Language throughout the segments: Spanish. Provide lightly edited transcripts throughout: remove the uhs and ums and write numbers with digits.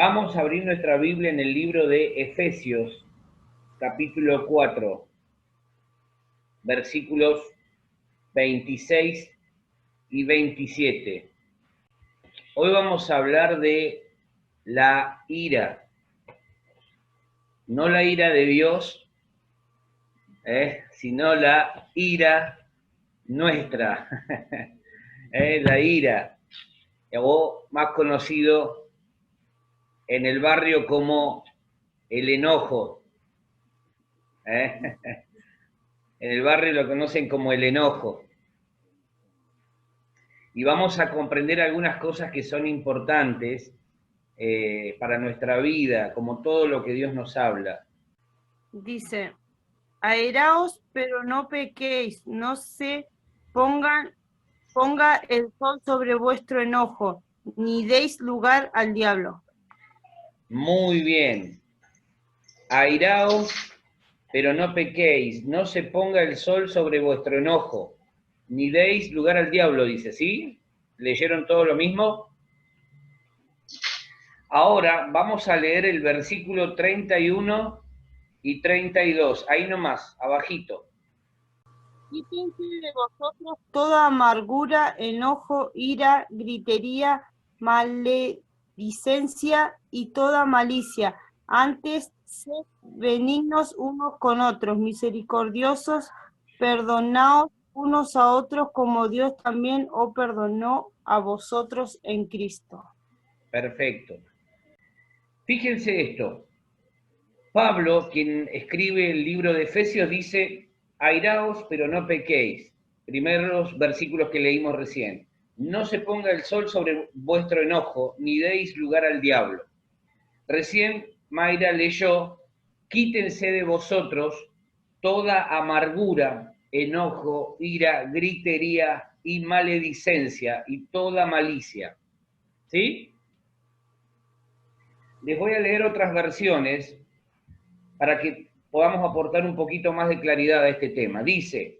Vamos a abrir nuestra Biblia en el libro de Efesios, capítulo 4, versículos 26 y 27. Hoy vamos a hablar de la ira, no la ira de Dios, sino la ira nuestra, la ira, o más conocido en el barrio como el enojo. En el barrio lo conocen como el enojo. Y vamos a comprender algunas cosas que son importantes para nuestra vida, como todo lo que Dios nos habla. Dice, airaos, pero no pequéis, no se ponga el sol sobre vuestro enojo, ni deis lugar al diablo. Muy bien. Airaos, pero no pequéis, no se ponga el sol sobre vuestro enojo, ni deis lugar al diablo, dice, ¿sí? ¿Leyeron todo lo mismo? Ahora vamos a leer el versículo 31 y 32, ahí nomás, abajito. Quítense de vosotros toda amargura, enojo, ira, gritería, maledicencia y toda malicia. Antes, sed benignos unos con otros, misericordiosos, perdonaos unos a otros como Dios también os perdonó a vosotros en Cristo. Perfecto. Fíjense esto. Pablo, quien escribe el libro de Efesios, dice, airaos, pero no pequéis. Primeros versículos que leímos recién. No se ponga el sol sobre vuestro enojo, ni deis lugar al diablo. Recién Mayra leyó, quítense de vosotros toda amargura, enojo, ira, gritería y maledicencia y toda malicia. ¿Sí? Les voy a leer otras versiones para que podamos aportar un poquito más de claridad a este tema. Dice,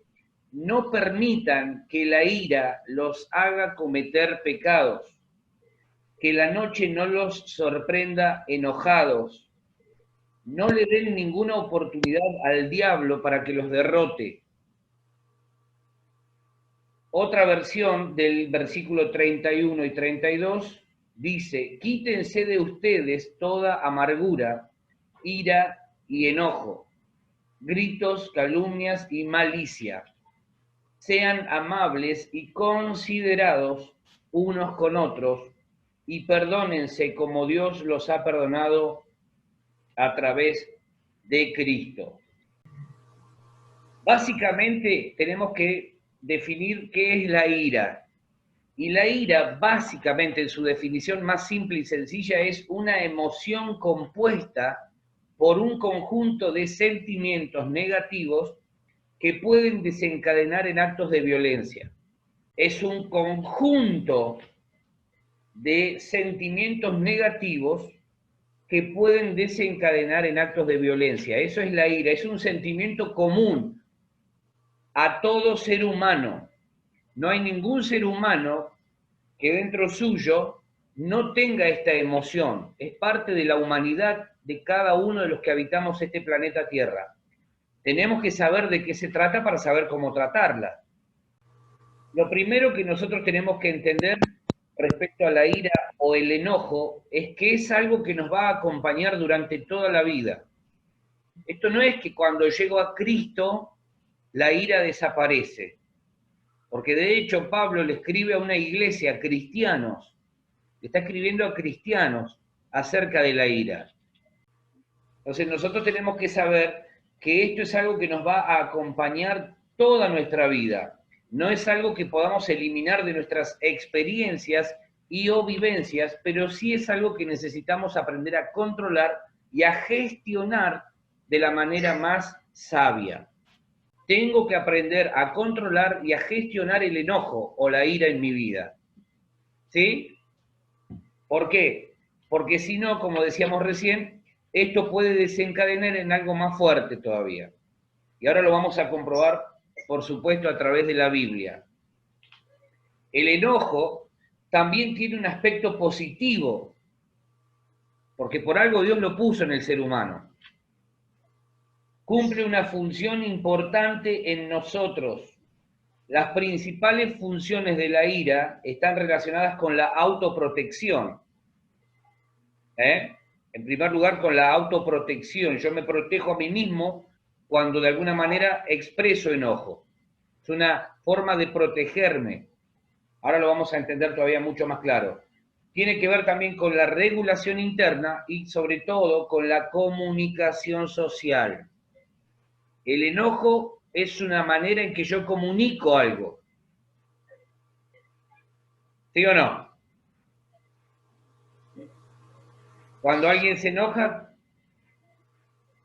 no permitan que la ira los haga cometer pecados, que la noche no los sorprenda enojados, no le den ninguna oportunidad al diablo para que los derrote. Otra versión del versículo 31 y 32 dice, quítense de ustedes toda amargura, ira y enojo, gritos, calumnias y malicia. Sean amables y considerados unos con otros y perdónense como Dios los ha perdonado a través de Cristo. Básicamente tenemos que definir qué es la ira. Y la ira, básicamente en su definición más simple y sencilla, es una emoción compuesta por un conjunto de sentimientos negativos que pueden desencadenar en actos de violencia. Es un conjunto de sentimientos negativos que pueden desencadenar en actos de violencia. Eso es la ira, es un sentimiento común a todo ser humano. No hay ningún ser humano que dentro suyo no tenga esta emoción. Es parte de la humanidad de cada uno de los que habitamos este planeta Tierra. Tenemos que saber de qué se trata para saber cómo tratarla. Lo primero que nosotros tenemos que entender respecto a la ira o el enojo es que es algo que nos va a acompañar durante toda la vida. Esto no es que cuando llego a Cristo la ira desaparece, porque de hecho Pablo le escribe a una iglesia, a cristianos, le está escribiendo a cristianos acerca de la ira. Entonces nosotros tenemos que saber que esto es algo que nos va a acompañar toda nuestra vida. No es algo que podamos eliminar de nuestras experiencias y o vivencias, pero sí es algo que necesitamos aprender a controlar y a gestionar de la manera más sabia. Tengo que aprender a controlar y a gestionar el enojo o la ira en mi vida. ¿Sí? ¿Por qué? Porque si no, como decíamos recién, esto puede desencadenar en algo más fuerte todavía. Y ahora lo vamos a comprobar, por supuesto, a través de la Biblia. El enojo también tiene un aspecto positivo. porque por algo Dios lo puso en el ser humano. Cumple una función importante en nosotros. Las principales funciones de la ira están relacionadas con la autoprotección. En primer lugar, con la autoprotección. Yo me protejo a mí mismo cuando de alguna manera expreso enojo. Es una forma de protegerme. Ahora lo vamos a entender todavía mucho más claro. Tiene que ver también con la regulación interna y sobre todo con la comunicación social. El enojo es una manera en que yo comunico algo. ¿Sí o no? Cuando alguien se enoja,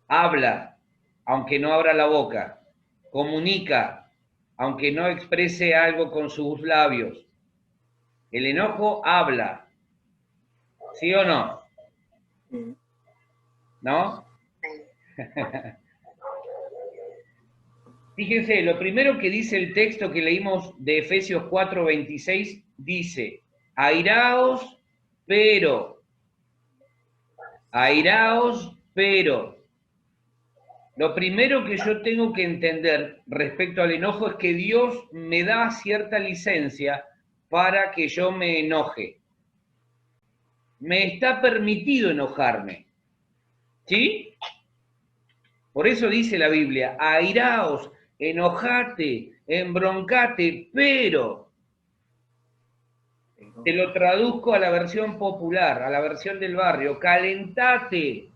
habla, aunque no abra la boca. Comunica, aunque no exprese algo con sus labios. El enojo habla. ¿Sí o no? ¿No? Fíjense, lo primero que dice el texto que leímos de Efesios 4:26 dice, airaos, pero. Airaos, pero. Lo primero que yo tengo que entender respecto al enojo es que Dios me da cierta licencia para que yo me enoje. Me está permitido enojarme. ¿Sí? Por eso dice la Biblia, airaos, enojate, embroncate, pero te lo traduzco a la versión popular, a la versión del barrio, calentate,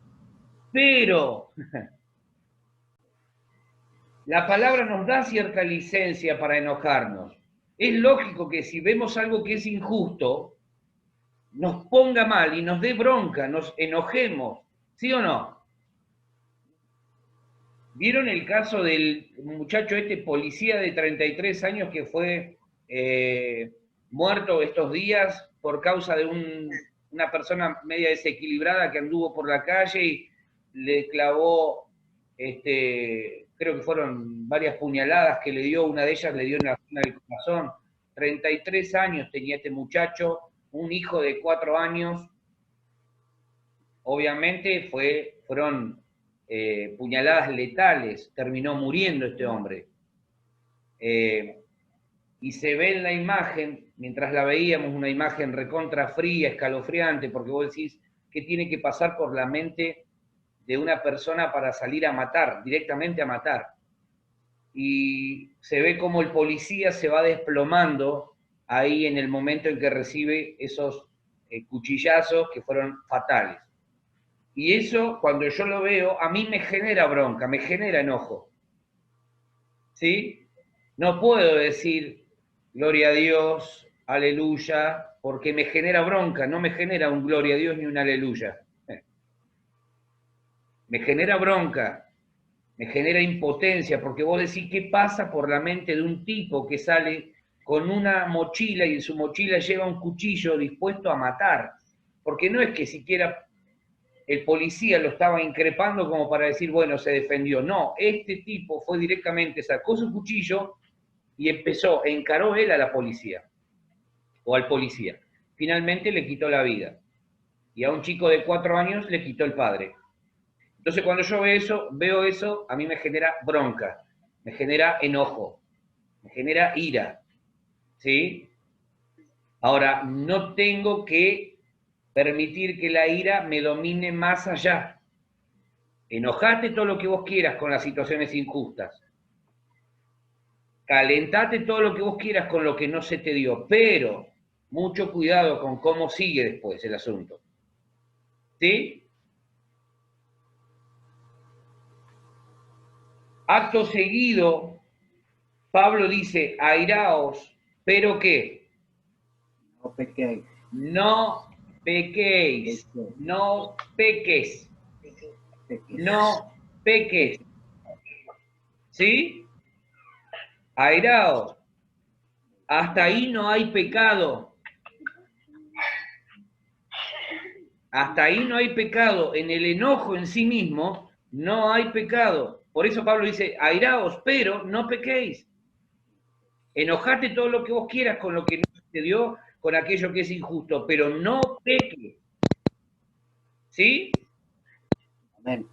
pero la palabra nos da cierta licencia para enojarnos. Es lógico que si vemos algo que es injusto, nos ponga mal y nos dé bronca, nos enojemos, ¿sí o no? ¿Vieron el caso del muchacho policía de 33 años que fue muerto estos días por causa de una persona media desequilibrada que anduvo por la calle y le clavó, creo que fueron varias puñaladas que le dio, una de ellas le dio en la zona del corazón? 33 años tenía este muchacho, un hijo de 4 años, obviamente fueron puñaladas letales, terminó muriendo este hombre. Y se ve en la imagen, mientras la veíamos, una imagen recontra fría, escalofriante, porque vos decís, ¿qué tiene que pasar por la mente de una persona para salir a matar, directamente a matar? Y se ve como el policía se va desplomando ahí en el momento en que recibe esos cuchillazos que fueron fatales. Y eso, cuando yo lo veo, a mí me genera bronca, me genera enojo. ¿Sí? No puedo decir, gloria a Dios, aleluya, porque me genera bronca, no me genera un gloria a Dios ni un aleluya. Me genera bronca, me genera impotencia, porque vos decís, ¿qué pasa por la mente de un tipo que sale con una mochila y en su mochila lleva un cuchillo dispuesto a matar? Porque no es que siquiera el policía lo estaba increpando como para decir, bueno, se defendió. No, este tipo fue directamente, sacó su cuchillo y encaró él a la policía, o al policía. Finalmente le quitó la vida. Y a un chico de 4 años le quitó el padre. Entonces cuando yo veo eso, a mí me genera bronca, me genera enojo, me genera ira. ¿Sí? Ahora, no tengo que permitir que la ira me domine más allá. Enojate todo lo que vos quieras con las situaciones injustas. Calentate todo lo que vos quieras con lo que no se te dio, pero mucho cuidado con cómo sigue después el asunto. ¿Sí? Acto seguido, Pablo dice, airaos, pero ¿qué? No pequéis. No pequéis, no peques, no peques. ¿Sí? Airaos. Hasta ahí no hay pecado. Hasta ahí no hay pecado. En el enojo en sí mismo no hay pecado. Por eso Pablo dice, airaos, pero no pequéis. Enojate todo lo que vos quieras con lo que no te dio, con aquello que es injusto, pero no peques. ¿Sí? Amén.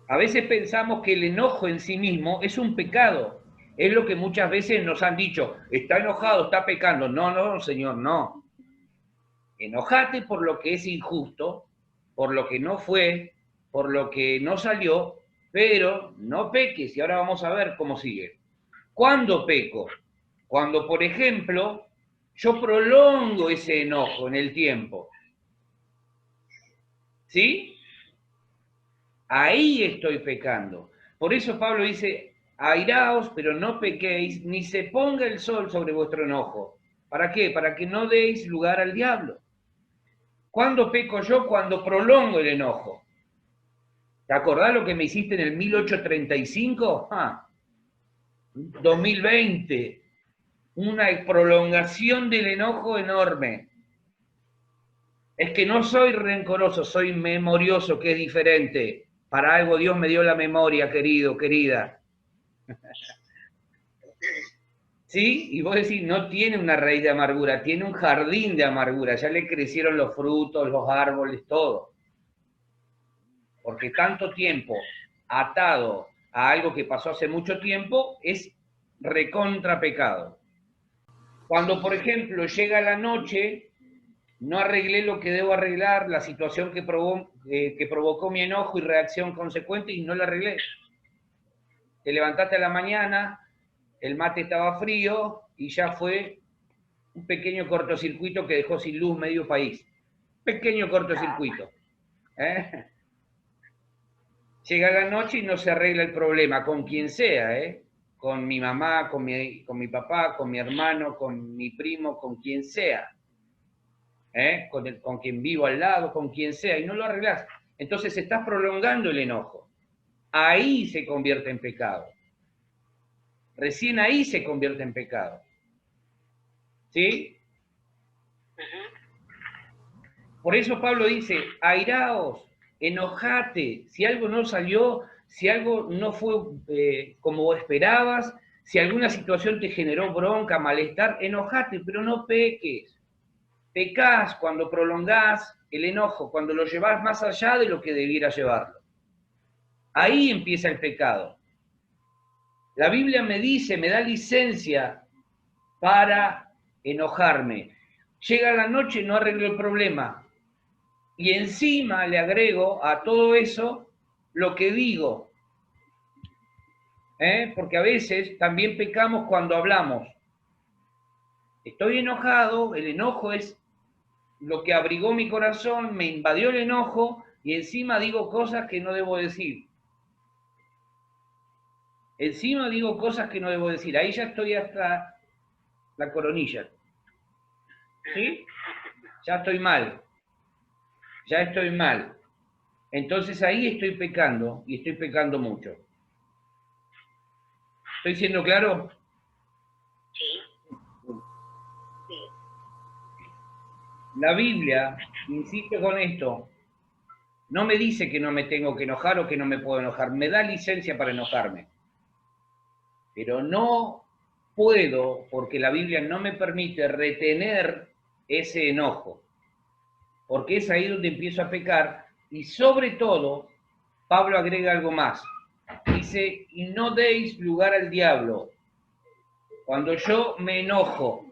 A veces pensamos que el enojo en sí mismo es un pecado. Es lo que muchas veces nos han dicho, está enojado, está pecando. No, no, Señor, no. Enojate por lo que es injusto, por lo que no fue, por lo que no salió, pero no peques. Y ahora vamos a ver cómo sigue. ¿Cuándo peco? Cuando, por ejemplo, yo prolongo ese enojo en el tiempo. ¿Sí? Ahí estoy pecando. Por eso Pablo dice, airaos, pero no pequéis, ni se ponga el sol sobre vuestro enojo. ¿Para qué? Para que no deis lugar al diablo. ¿Cuándo peco yo? Cuando prolongo el enojo. ¿Te acordás lo que me hiciste en el 1835? 2020. Una prolongación del enojo enorme. Es que no soy rencoroso, soy memorioso, que es diferente. Para algo Dios me dio la memoria, querido, querida. ¿Sí? Y vos decís, no tiene una raíz de amargura, tiene un jardín de amargura. Ya le crecieron los frutos, los árboles, todo. Porque tanto tiempo atado a algo que pasó hace mucho tiempo es recontra pecado. Cuando, por ejemplo, llega la noche, no arreglé lo que debo arreglar, la situación que provocó mi enojo y reacción consecuente, y no la arreglé. Te levantaste a la mañana, el mate estaba frío y ya fue un pequeño cortocircuito que dejó sin luz medio país. Pequeño cortocircuito. Llega la noche y no se arregla el problema, con quien sea, con mi mamá, con mi papá, con mi hermano, con mi primo, con quien sea. Con quien vivo al lado, con quien sea, y no lo arreglás. Entonces estás prolongando el enojo. Ahí se convierte en pecado. Recién ahí se convierte en pecado. ¿Sí? Por eso Pablo dice, airaos, enojate, si algo no salió, si algo no fue como esperabas, si alguna situación te generó bronca, malestar, enojate, pero no peques. Pecás cuando prolongás el enojo, cuando lo llevás más allá de lo que debiera llevarlo. Ahí empieza el pecado. La Biblia me dice, me da licencia para enojarme. Llega la noche y no arreglo el problema. Y encima le agrego a todo eso lo que digo. Porque a veces también pecamos cuando hablamos. Estoy enojado, el enojo es lo que abrigó mi corazón, me invadió el enojo y encima digo cosas que no debo decir. Encima digo cosas que no debo decir. Ahí ya estoy hasta la coronilla. ¿Sí? Ya estoy mal. Ya estoy mal. Entonces ahí estoy pecando y estoy pecando mucho. ¿Estoy siendo claro? Sí. La Biblia, insisto con esto, no me dice que no me tengo que enojar o que no me puedo enojar. Me da licencia para enojarme. Pero no puedo, porque la Biblia no me permite retener ese enojo. Porque es ahí donde empiezo a pecar. Y sobre todo, Pablo agrega algo más. Dice, y no deis lugar al diablo. Cuando yo me enojo,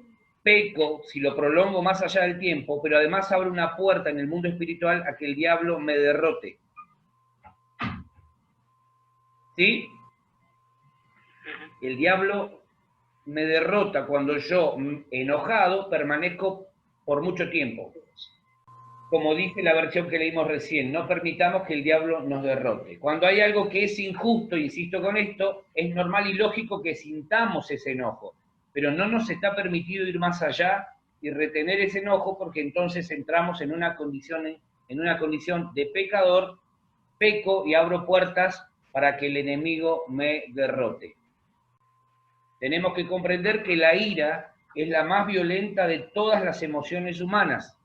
peco, si lo prolongo más allá del tiempo, pero además abro una puerta en el mundo espiritual a que el diablo me derrote. ¿Sí? El diablo me derrota cuando yo, enojado, permanezco por mucho tiempo. Como dice la versión que leímos recién, no permitamos que el diablo nos derrote. Cuando hay algo que es injusto, insisto con esto, es normal y lógico que sintamos ese enojo, pero no nos está permitido ir más allá y retener ese enojo, porque entonces entramos en una condición de pecador, peco y abro puertas para que el enemigo me derrote. Tenemos que comprender que la ira es la más violenta de todas las emociones humanas.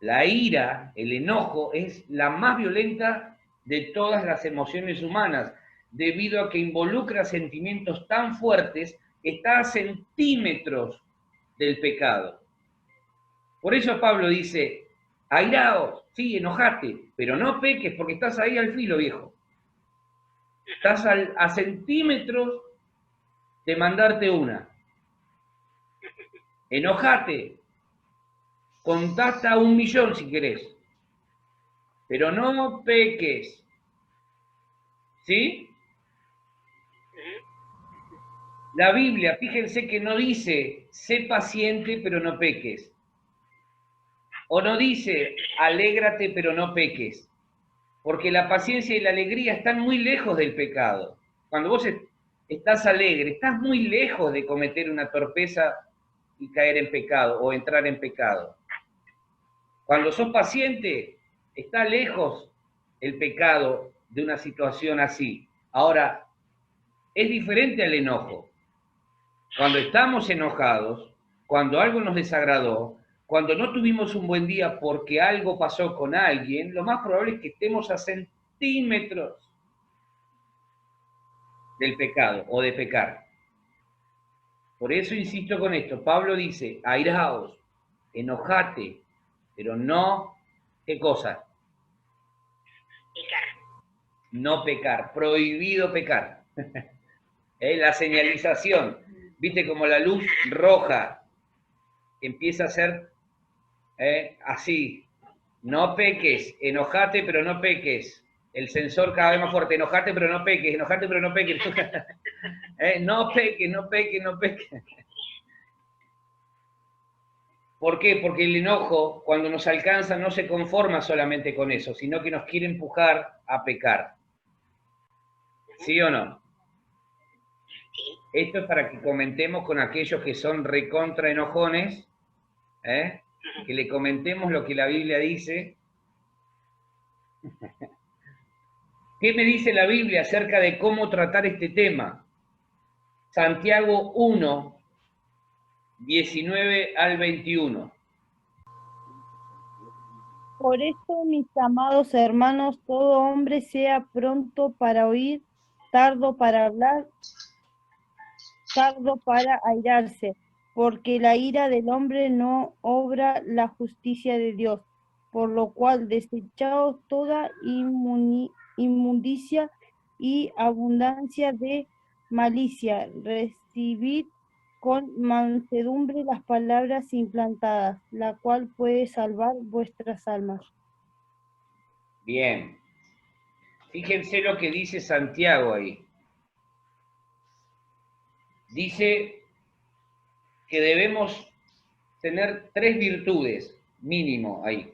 La ira, el enojo, es la más violenta de todas las emociones humanas, debido a que involucra sentimientos tan fuertes, está a centímetros del pecado. Por eso Pablo dice, Airaos, sí, enojate, pero no peques porque estás ahí al filo, viejo. Estás a centímetros de mandarte una. Enojate, contasta a 1.000.000 si querés, pero no peques. ¿Sí? La Biblia, fíjense que no dice, sé paciente, pero no peques. O no dice, alégrate, pero no peques. Porque la paciencia y la alegría están muy lejos del pecado. Cuando vos estás alegre, estás muy lejos de cometer una torpeza y caer en pecado o entrar en pecado. Cuando sos paciente, está lejos el pecado de una situación así. Ahora, es diferente al enojo. Cuando estamos enojados, cuando algo nos desagradó, cuando no tuvimos un buen día porque algo pasó con alguien, lo más probable es que estemos a centímetros del pecado o de pecar. Por eso insisto con esto. Pablo dice, airaos, enojate, pero no, ¿qué cosa? Pecar. No pecar, prohibido pecar. La señalización, viste como la luz roja empieza a ser así, no peques, enojate pero no peques, el sensor cada vez más fuerte, enojate pero no peques, enojate pero no peques, no peques, no peques, no peques. ¿Por qué? Porque el enojo, cuando nos alcanza, no se conforma solamente con eso, sino que nos quiere empujar a pecar. ¿Sí o no? Esto es para que comentemos con aquellos que son recontra enojones, que le comentemos lo que la Biblia dice. ¿Qué me dice la Biblia acerca de cómo tratar este tema? Santiago 1, 19 al 21. Por esto, mis amados hermanos, todo hombre sea pronto para oír, tardo para hablar, tardo para airarse, porque la ira del hombre no obra la justicia de Dios. Por lo cual, desechaos toda inmundicia y abundancia de malicia, recibid con mansedumbre las palabras implantadas, la cual puede salvar vuestras almas. Bien. Fíjense lo que dice Santiago ahí. Dice que debemos tener 3 virtudes, mínimo ahí.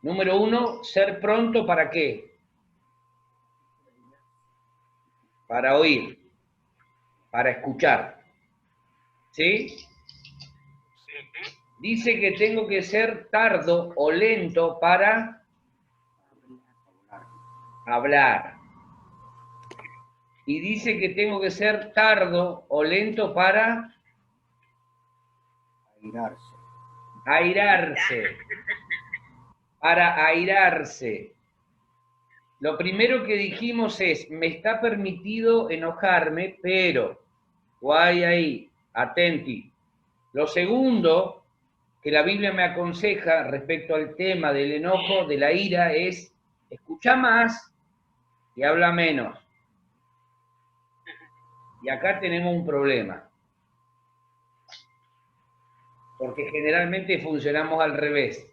Número 1, ser pronto ¿para qué? Para oír, para escuchar. ¿Sí? Dice que tengo que ser tardo o lento para hablar. Y dice que tengo que ser tardo o lento para airarse. Para airarse. Lo primero que dijimos es, me está permitido enojarme, pero, guay ahí, atenti. Lo segundo que la Biblia me aconseja respecto al tema del enojo, de la ira, es, escucha más y habla menos. Y acá tenemos un problema. Porque generalmente funcionamos al revés.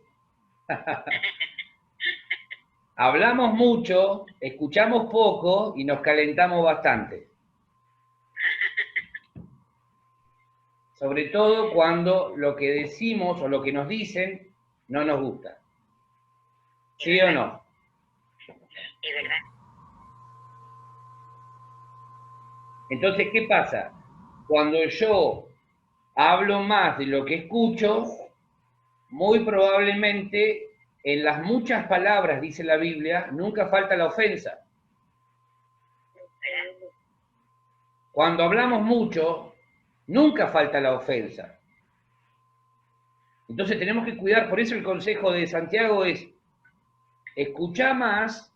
Hablamos mucho, escuchamos poco y nos calentamos bastante. Sobre todo cuando lo que decimos o lo que nos dicen no nos gusta. ¿Sí o no? Es verdad. Entonces, ¿qué pasa? Cuando yo hablo más de lo que escucho, muy probablemente en las muchas palabras, dice la Biblia, nunca falta la ofensa. Cuando hablamos mucho, nunca falta la ofensa. Entonces tenemos que cuidar, por eso el consejo de Santiago es, escucha más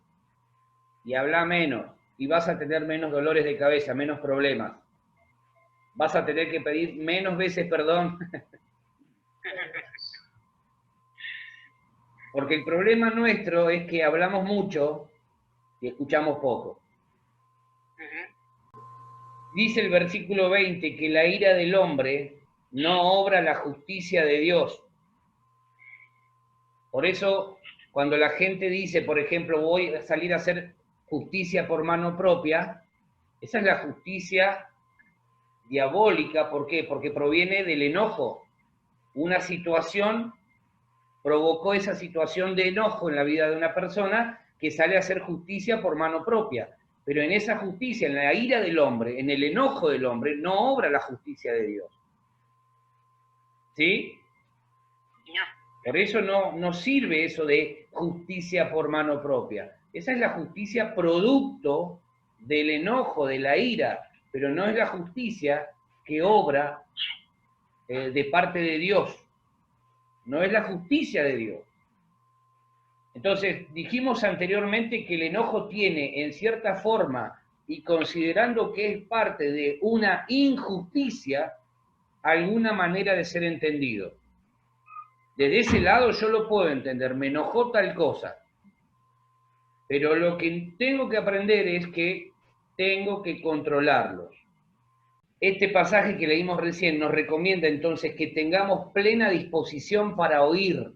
y habla menos, y vas a tener menos dolores de cabeza, menos problemas. Vas a tener que pedir menos veces perdón. Porque el problema nuestro es que hablamos mucho y escuchamos poco. Dice el versículo 20 que la ira del hombre no obra la justicia de Dios. Por eso, cuando la gente dice, por ejemplo, voy a salir a hacer justicia por mano propia, esa es la justicia diabólica. ¿Por qué? Porque proviene del enojo. Una situación provocó esa situación de enojo en la vida de una persona que sale a hacer justicia por mano propia. Pero en esa justicia, en la ira del hombre, en el enojo del hombre, no obra la justicia de Dios. ¿Sí? No. Por eso no sirve eso de justicia por mano propia. Esa es la justicia producto del enojo, de la ira, pero no es la justicia que obra de parte de Dios. No es la justicia de Dios. Entonces, dijimos anteriormente que el enojo tiene, en cierta forma, y considerando que es parte de una injusticia, alguna manera de ser entendido. Desde ese lado yo lo puedo entender, me enojó tal cosa. Pero lo que tengo que aprender es que tengo que controlarlos. Este pasaje que leímos recién nos recomienda entonces que tengamos plena disposición para oír,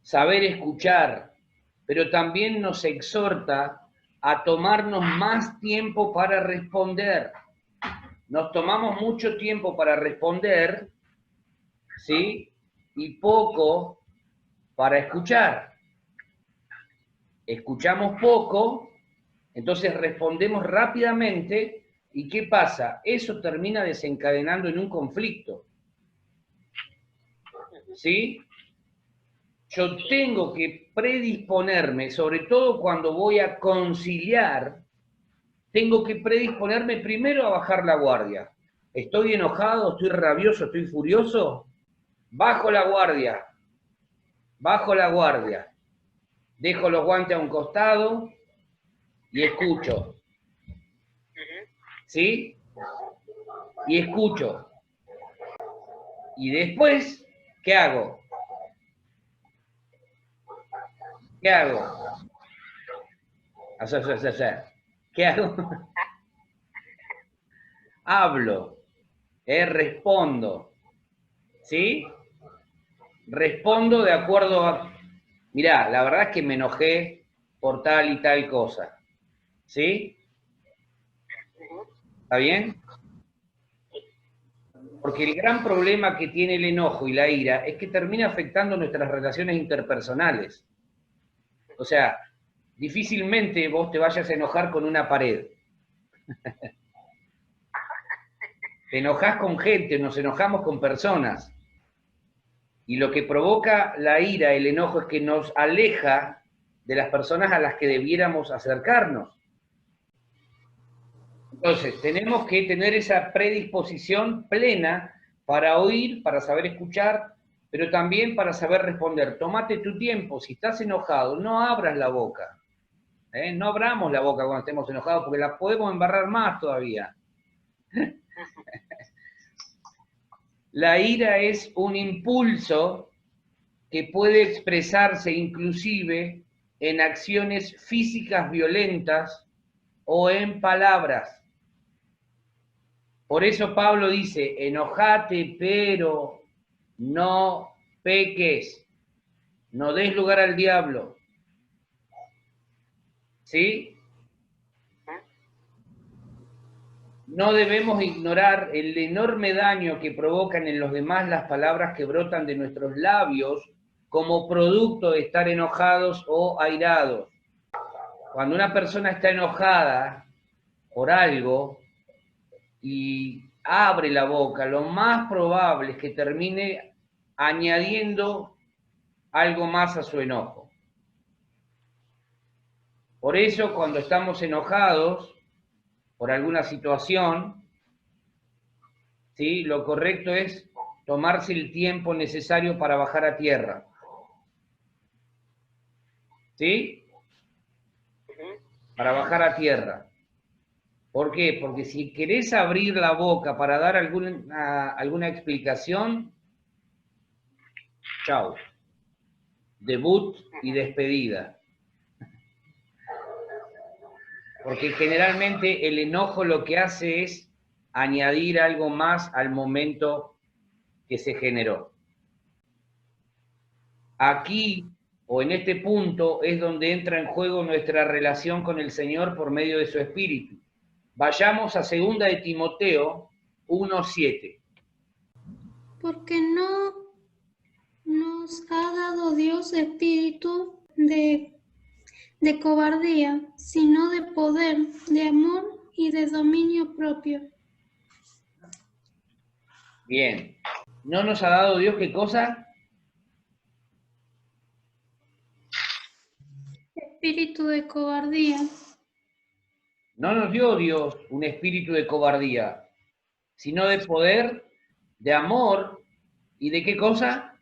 saber escuchar, pero también nos exhorta a tomarnos más tiempo para responder. Nos tomamos mucho tiempo para responder, ¿sí? Y poco para escuchar. Escuchamos poco, entonces respondemos rápidamente. ¿Y qué pasa? Eso termina desencadenando en un conflicto. ¿Sí? Yo tengo que predisponerme, sobre todo cuando voy a conciliar, tengo que predisponerme primero a bajar la guardia. Estoy enojado, estoy rabioso, estoy furioso, bajo la guardia, dejo los guantes a un costado y escucho. ¿Sí? Y escucho. Y después, ¿qué hago? ¿Qué hago? ¿Qué hago? Hablo, respondo. ¿Sí? Respondo de acuerdo a... Mirá, la verdad es que me enojé por tal y tal cosa. ¿Sí? ¿Está bien? Porque el gran problema que tiene el enojo y la ira es que termina afectando nuestras relaciones interpersonales. O sea, difícilmente vos te vayas a enojar con una pared. Te enojás con gente, nos enojamos con personas. Y lo que provoca la ira, el enojo, es que nos aleja de las personas a las que debiéramos acercarnos. Entonces, tenemos que tener esa predisposición plena para oír, para saber escuchar, pero también para saber responder. Tómate tu tiempo. Si estás enojado, no abras la boca. No abramos la boca cuando estemos enojados, porque la podemos embarrar más todavía. La ira es un impulso que puede expresarse inclusive en acciones físicas violentas o en palabras. Por eso Pablo dice, enojate, pero no peques, no des lugar al diablo. ¿Sí? No debemos ignorar el enorme daño que provocan en los demás las palabras que brotan de nuestros labios como producto de estar enojados o airados. Cuando una persona está enojada por algo y abre la boca, lo más probable es que termine añadiendo algo más a su enojo. Por eso, cuando estamos enojados por alguna situación, ¿sí? Lo correcto es tomarse el tiempo necesario para bajar a tierra. ¿Sí? Para bajar a tierra. ¿Por qué? Porque si querés abrir la boca para dar alguna explicación, chau. debut y despedida. Porque generalmente el enojo lo que hace es añadir algo más al momento que se generó. Aquí, o en este punto, es donde entra en juego nuestra relación con el Señor por medio de su Espíritu. Vayamos a 2 de Timoteo 1:7. Porque no nos ha dado Dios espíritu de cobardía, sino de poder, de amor y de dominio propio. Bien. ¿No nos ha dado Dios qué cosa? Espíritu de cobardía, No nos dio Dios un espíritu de cobardía, sino de poder, de amor y de qué cosa?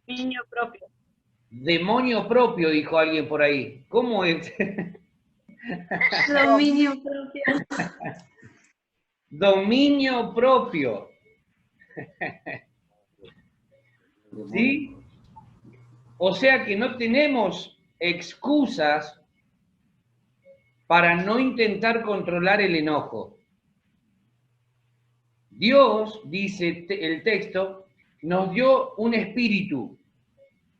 Dominio propio. Demonio propio, dijo alguien por ahí. ¿Cómo es? dominio propio. Dominio propio. ¿Sí? O sea que no tenemos excusas para no intentar controlar el enojo. Dios, dice el texto, nos dio un espíritu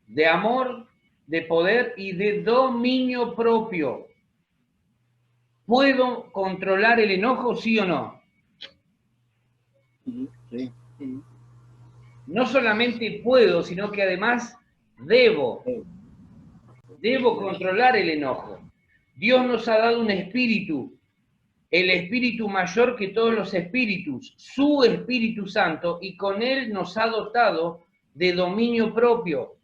de amor, de poder y de dominio propio. ¿Puedo controlar el enojo, sí o no? Sí. No solamente puedo, sino que además debo. Debo controlar el enojo. Dios nos ha dado un espíritu, el espíritu mayor que todos los espíritus, su Espíritu Santo, y con él nos ha dotado de dominio propio.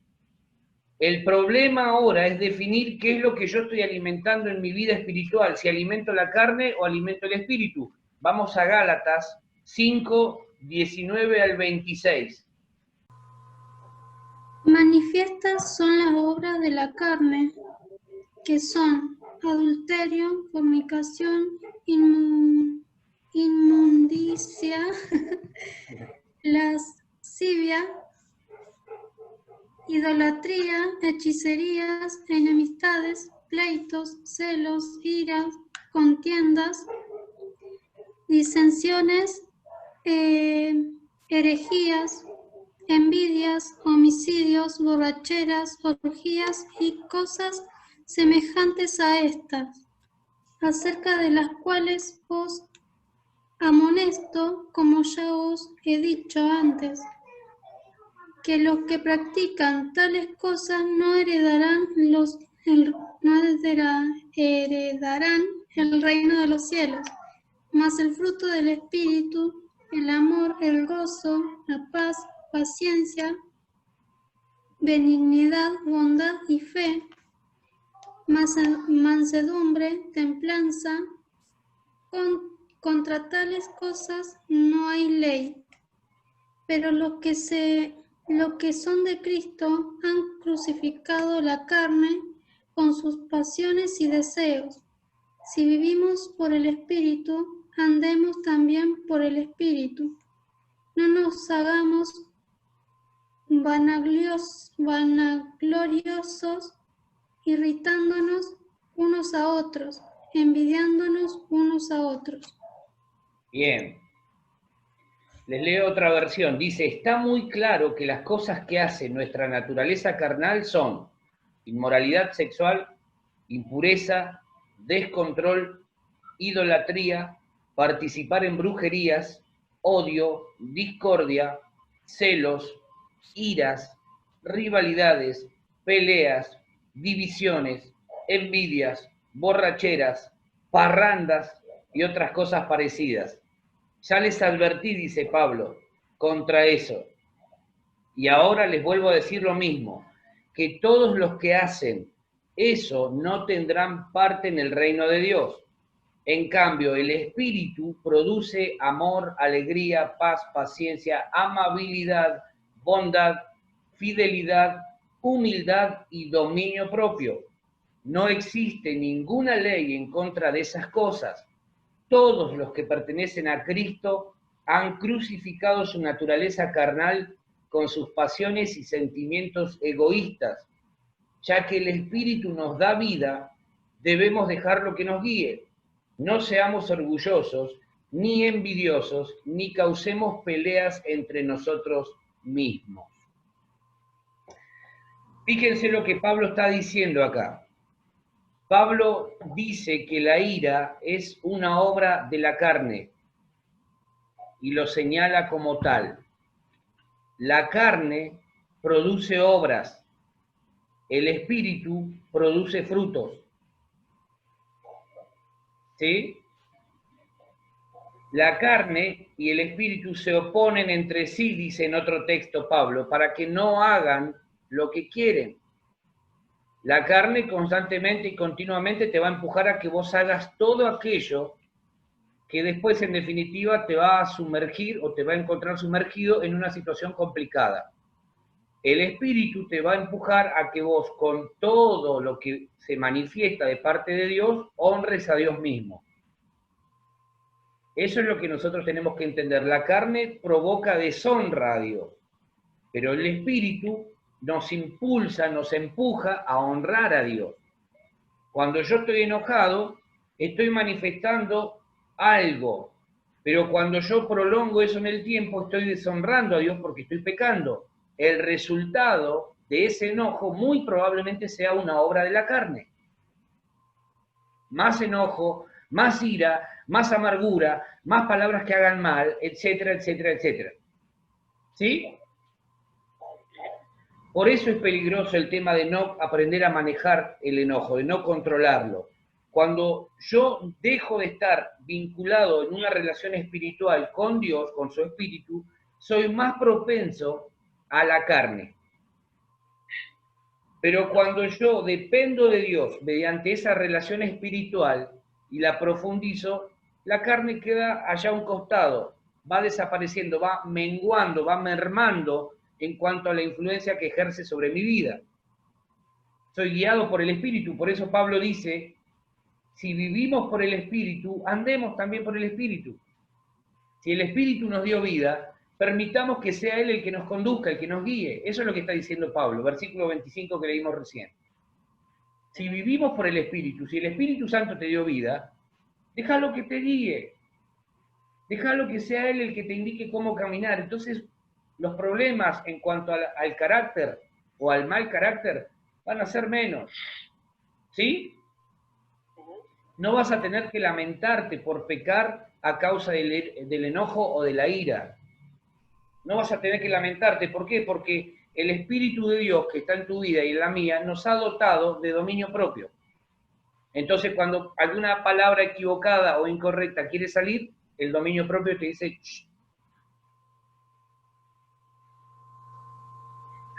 El problema ahora es definir qué es lo que yo estoy alimentando en mi vida espiritual, si alimento la carne o alimento el espíritu. Vamos a Gálatas 5, 19 al 26. Manifiestas son las obras de la carne, que son adulterio, fornicación, inmundicia, lascivia, idolatría, hechicerías, enemistades, pleitos, celos, iras, contiendas, disensiones, herejías, envidias, homicidios, borracheras, orgías y cosas semejantes a estas, acerca de las cuales os amonesto, como ya os he dicho antes, que los que practican tales cosas no heredarán el reino de los cielos. Mas el fruto del Espíritu, el amor, el gozo, la paz, paciencia, benignidad, bondad y fe, mansedumbre, templanza. Contra tales cosas no hay ley. Pero los que son de Cristo han crucificado la carne con sus pasiones y deseos. Si vivimos por el Espíritu, andemos también por el Espíritu. No nos hagamos vanagloriosos, irritándonos unos a otros, envidiándonos unos a otros. Bien. Les leo otra versión. Dice, está muy claro que las cosas que hace nuestra naturaleza carnal son inmoralidad sexual, impureza, descontrol, idolatría, participar en brujerías, odio, discordia, celos, iras, rivalidades, peleas, divisiones, envidias, borracheras, parrandas y otras cosas parecidas. Ya les advertí, dice Pablo, contra eso. Y ahora les vuelvo a decir lo mismo, que todos los que hacen eso no tendrán parte en el reino de Dios. En cambio, el Espíritu produce amor, alegría, paz, paciencia, amabilidad, bondad, fidelidad, humildad y dominio propio. No existe ninguna ley en contra de esas cosas. Todos los que pertenecen a Cristo han crucificado su naturaleza carnal con sus pasiones y sentimientos egoístas. Ya que el Espíritu nos da vida, debemos dejarlo que nos guíe. No seamos orgullosos, ni envidiosos, ni causemos peleas entre nosotros mismos. Fíjense lo que Pablo está diciendo acá. Pablo dice que la ira es una obra de la carne y lo señala como tal. La carne produce obras, el espíritu produce frutos. ¿Sí? La carne y el espíritu se oponen entre sí, dice en otro texto Pablo, para que no hagan lo que quieren. La carne constantemente y continuamente te va a empujar a que vos hagas todo aquello que después en definitiva te va a sumergir o te va a encontrar sumergido en una situación complicada. El espíritu te va a empujar a que vos con todo lo que se manifiesta de parte de Dios honres a Dios mismo. Eso es lo que nosotros tenemos que entender. La carne provoca deshonra a Dios, pero el espíritu nos impulsa, nos empuja a honrar a Dios. Cuando yo estoy enojado, estoy manifestando algo, pero cuando yo prolongo eso en el tiempo, estoy deshonrando a Dios porque estoy pecando. El resultado de ese enojo muy probablemente sea una obra de la carne. Más enojo, más ira, más amargura, más palabras que hagan mal, etcétera, etcétera, etcétera. ¿Sí? Por eso es peligroso el tema de no aprender a manejar el enojo, de no controlarlo. Cuando yo dejo de estar vinculado en una relación espiritual con Dios, con su espíritu, soy más propenso a la carne. Pero cuando yo dependo de Dios mediante esa relación espiritual y la profundizo, la carne queda allá a un costado, va desapareciendo, va menguando, va mermando en cuanto a la influencia que ejerce sobre mi vida. Soy guiado por el Espíritu, por eso Pablo dice, si vivimos por el Espíritu, andemos también por el Espíritu. Si el Espíritu nos dio vida, permitamos que sea Él el que nos conduzca, el que nos guíe. Eso es lo que está diciendo Pablo, versículo 25 que leímos recién. Si vivimos por el Espíritu, si el Espíritu Santo te dio vida, déjalo que te guíe. Déjalo que sea Él el que te indique cómo caminar. Entonces, los problemas en cuanto al carácter o al mal carácter van a ser menos. ¿Sí? No vas a tener que lamentarte por pecar a causa del enojo o de la ira. No vas a tener que lamentarte. ¿Por qué? Porque el Espíritu de Dios que está en tu vida y en la mía nos ha dotado de dominio propio. Entonces, cuando alguna palabra equivocada o incorrecta quiere salir, el dominio propio te dice, ¡shh!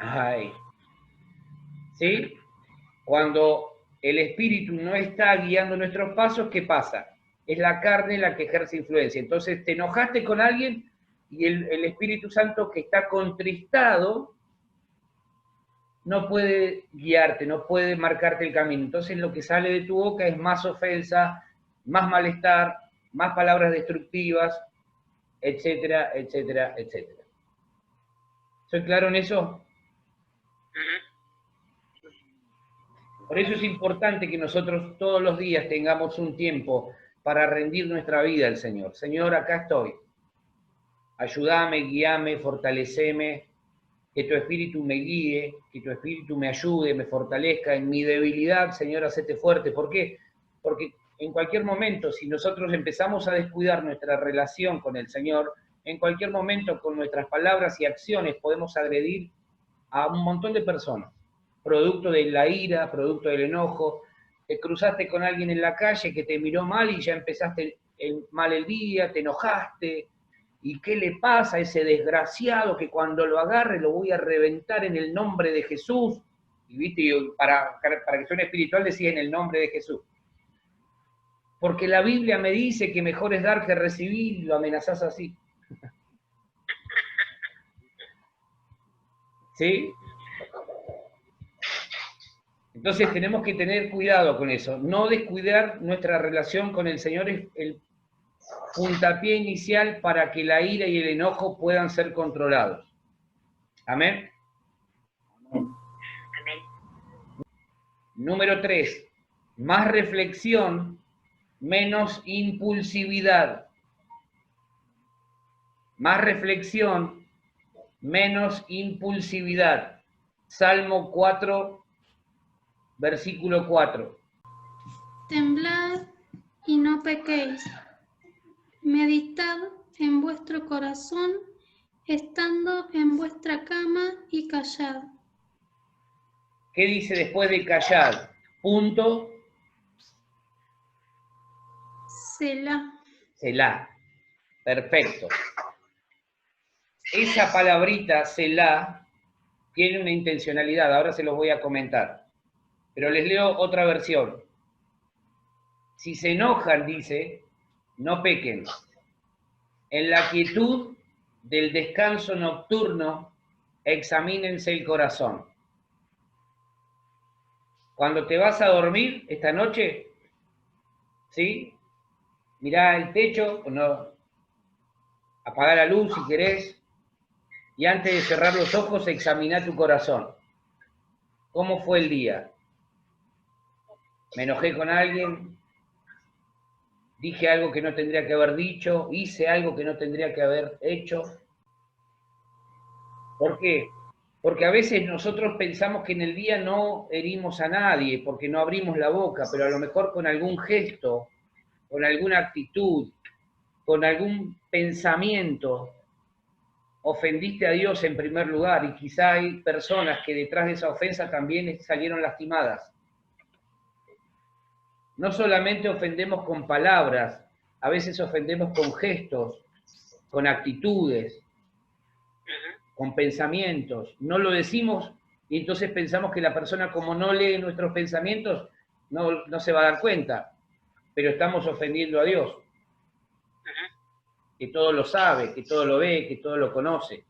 ¡Ay! ¿Sí? Cuando el Espíritu no está guiando nuestros pasos, ¿qué pasa? Es la carne la que ejerce influencia. Entonces, te enojaste con alguien y el Espíritu Santo que está contristado no puede guiarte, no puede marcarte el camino. Entonces, lo que sale de tu boca es más ofensa, más malestar, más palabras destructivas, etcétera, etcétera, etcétera. ¿Soy claro en eso? Por eso es importante que nosotros todos los días tengamos un tiempo para rendir nuestra vida al Señor. Señor, acá estoy. Ayúdame, guíame, fortaleceme, que tu Espíritu me guíe, que tu Espíritu me ayude, me fortalezca en mi debilidad, Señor, hacete fuerte. ¿Por qué? Porque en cualquier momento, si nosotros empezamos a descuidar nuestra relación con el Señor, en cualquier momento con nuestras palabras y acciones podemos agredir a un montón de personas. Producto de la ira, producto del enojo, te cruzaste con alguien en la calle que te miró mal y ya empezaste mal el día, te enojaste, ¿y qué le pasa a ese desgraciado que cuando lo agarre lo voy a reventar en el nombre de Jesús? Y viste, para que suene espiritual decía en el nombre de Jesús. Porque la Biblia me dice que mejor es dar que recibir y lo amenazás así. ¿Sí? Entonces tenemos que tener cuidado con eso, no descuidar nuestra relación con el Señor es el puntapié inicial para que la ira y el enojo puedan ser controlados. Amén. Amén. Número 3. Más reflexión, menos impulsividad. Más reflexión, menos impulsividad. Salmo 4, versículo 4. Temblad y no pequéis. Meditad en vuestro corazón, estando en vuestra cama, y callad. ¿Qué dice después de callad? Punto, Selah. Selah. Perfecto. Esa palabrita, Selah, tiene una intencionalidad. Ahora se los voy a comentar. Pero les leo otra versión. Si se enojan, dice, no pequen. En la quietud del descanso nocturno, examínense el corazón. Cuando te vas a dormir esta noche, ¿sí? Mirá el techo, o no, apagá la luz si querés, y antes de cerrar los ojos, examiná tu corazón. ¿Cómo fue el día? ¿Me enojé con alguien? ¿Dije algo que no tendría que haber dicho? ¿Hice algo que no tendría que haber hecho? ¿Por qué? Porque a veces nosotros pensamos que en el día no herimos a nadie, porque no abrimos la boca, pero a lo mejor con algún gesto, con alguna actitud, con algún pensamiento, ofendiste a Dios en primer lugar, y quizá hay personas que detrás de esa ofensa también salieron lastimadas. No solamente ofendemos con palabras, a veces ofendemos con gestos, con actitudes, con pensamientos. No lo decimos y entonces pensamos que la persona, como no lee nuestros pensamientos, no se va a dar cuenta, pero estamos ofendiendo a Dios, que todo lo sabe, que todo lo ve, que todo lo conoce.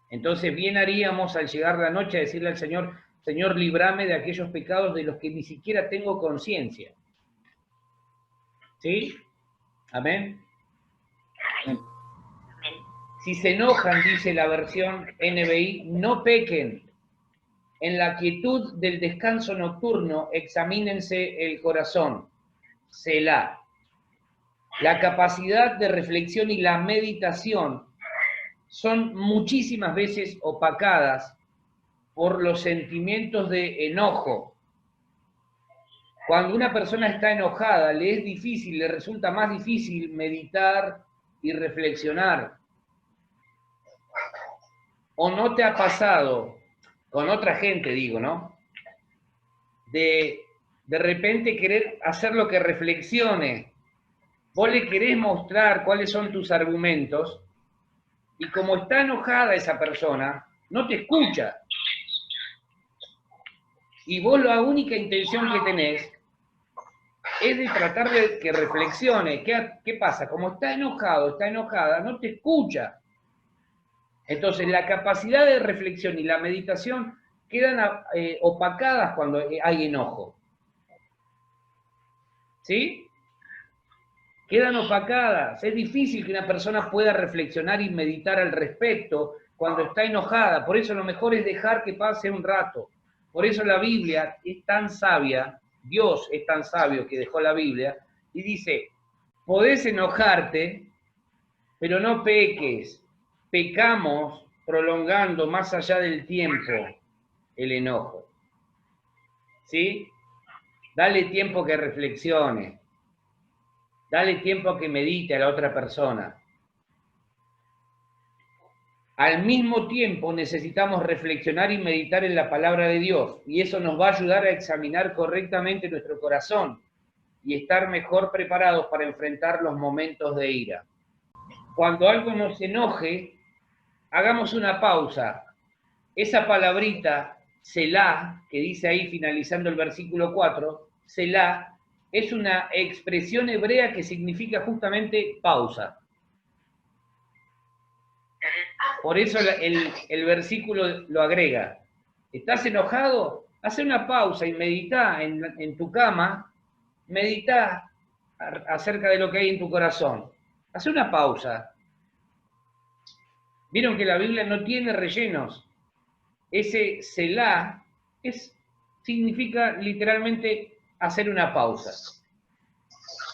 Entonces bien haríamos al llegar la noche a decirle al Señor, Señor, líbrame de aquellos pecados de los que ni siquiera tengo conciencia. ¿Sí? Amén. Amén. Si se enojan, dice la versión NBI, no pequen. En la quietud del descanso nocturno, examínense el corazón. Selah. La capacidad de reflexión y la meditación son muchísimas veces opacadas por los sentimientos de enojo. Cuando una persona está enojada, le es difícil, le resulta más difícil meditar y reflexionar. ¿O no te ha pasado con otra gente, digo, ¿no? De repente querer hacer lo que reflexione. Vos le querés mostrar cuáles son tus argumentos y como está enojada esa persona, no te escucha. Y vos la única intención que tenés es de tratar de que reflexione. ¿Qué pasa? Como está enojado, está enojada, no te escucha. Entonces la capacidad de reflexión y la meditación quedan opacadas cuando hay enojo. ¿Sí? Quedan opacadas. Es difícil que una persona pueda reflexionar y meditar al respecto cuando está enojada. Por eso lo mejor es dejar que pase un rato. Por eso la Biblia es tan sabia, Dios es tan sabio que dejó la Biblia, y dice, podés enojarte, pero no peques. Pecamos prolongando más allá del tiempo el enojo. ¿Sí? Dale tiempo que reflexione. Dale tiempo a que medite a la otra persona. Al mismo tiempo necesitamos reflexionar y meditar en la palabra de Dios, y eso nos va a ayudar a examinar correctamente nuestro corazón y estar mejor preparados para enfrentar los momentos de ira. Cuando algo nos enoje, hagamos una pausa. Esa palabrita, Selah, que dice ahí finalizando el versículo 4, Selah, es una expresión hebrea que significa justamente pausa. Por eso el versículo lo agrega. ¿Estás enojado? Haz una pausa y medita en tu cama, medita acerca de lo que hay en tu corazón. Haz una pausa. Vieron que la Biblia no tiene rellenos. Ese Selah significa literalmente hacer una pausa.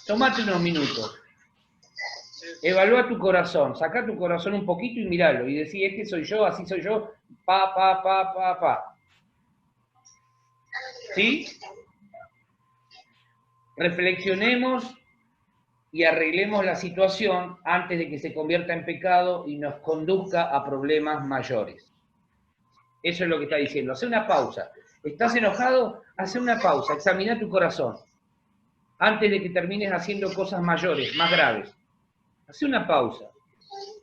Tomate unos minutos. Evalúa tu corazón, saca tu corazón un poquito y míralo. Y decís, este soy yo, así soy yo, pa. ¿Sí? Reflexionemos y arreglemos la situación antes de que se convierta en pecado y nos conduzca a problemas mayores. Eso es lo que está diciendo. Hace una pausa. ¿Estás enojado? Hace una pausa. Examina tu corazón. Antes de que termines haciendo cosas mayores, más graves. Hace una pausa.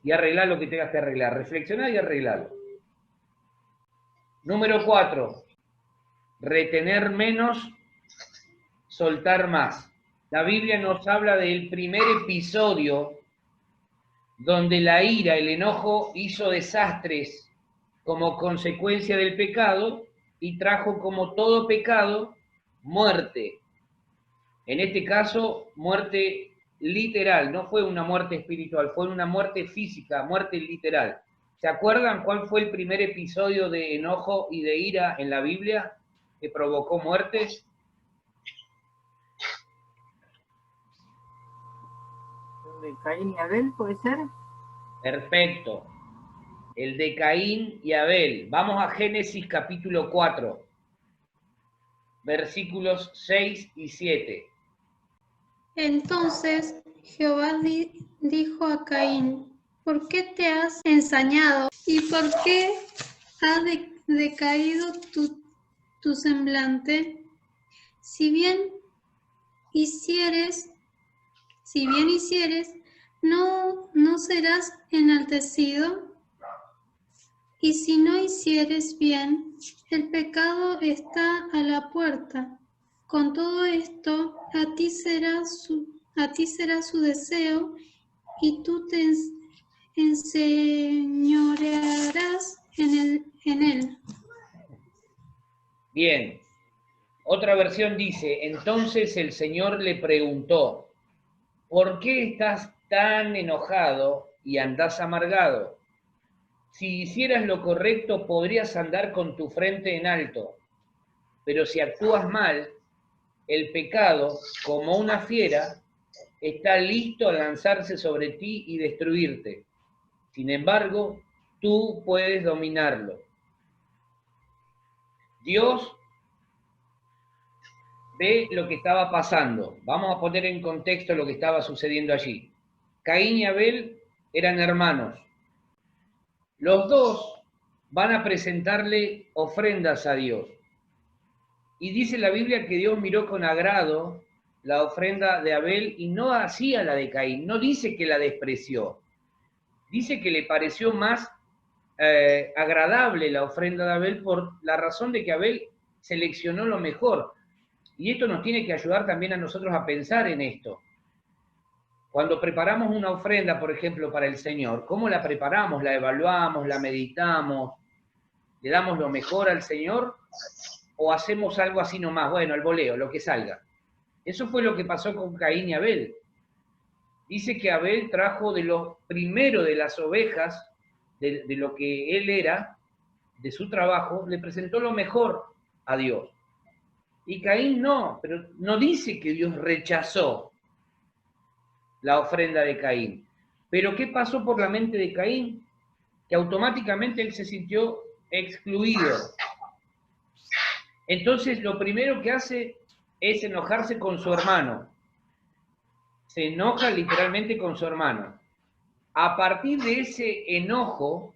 Y arregla lo que tengas que arreglar. Reflexioná y arreglalo. Número 4. Retener menos, soltar más. La Biblia nos habla del primer episodio donde la ira, el enojo, hizo desastres como consecuencia del pecado y trajo como todo pecado muerte. En este caso, muerte literal, no fue una muerte espiritual, fue una muerte física, muerte literal. ¿Se acuerdan cuál fue el primer episodio de enojo y de ira en la Biblia que provocó muerte? ¿De Caín y Abel puede ser? Perfecto. El de Caín y Abel. Vamos a Génesis capítulo 4, versículos 6 y 7. Entonces Jehová dijo a Caín, ¿por qué te has ensañado? ¿Y por qué ha decaído tu semblante? Si bien hicieres, no serás enaltecido. Y si no hicieres bien, el pecado está a la puerta. Con todo esto, a ti será su deseo, y tú te enseñorearás en él. Bien. Otra versión dice, entonces el Señor le preguntó, ¿por qué estás tan enojado y andás amargado? Si hicieras lo correcto, podrías andar con tu frente en alto, pero si actúas mal, el pecado, como una fiera, está listo a lanzarse sobre ti y destruirte. Sin embargo, tú puedes dominarlo. Dios ve lo que estaba pasando. Vamos a poner en contexto lo que estaba sucediendo allí. Caín y Abel eran hermanos. Los dos van a presentarle ofrendas a Dios. Y dice la Biblia que Dios miró con agrado la ofrenda de Abel y no hacía la de Caín. No dice que la despreció. Dice que le pareció más agradable la ofrenda de Abel por la razón de que Abel seleccionó lo mejor. Y esto nos tiene que ayudar también a nosotros a pensar en esto. Cuando preparamos una ofrenda, por ejemplo, para el Señor, ¿cómo la preparamos? ¿La evaluamos? ¿La meditamos? ¿Le damos lo mejor al Señor? ¿O hacemos algo así nomás? Bueno, al voleo, lo que salga. Eso fue lo que pasó con Caín y Abel. Dice que Abel trajo de lo primero de las ovejas, de lo que él era, de su trabajo, le presentó lo mejor a Dios. Y Caín no, pero no dice que Dios rechazó la ofrenda de Caín. Pero ¿qué pasó por la mente de Caín? Que automáticamente él se sintió excluido. Entonces lo primero que hace es enojarse con su hermano. Se enoja literalmente con su hermano. A partir de ese enojo,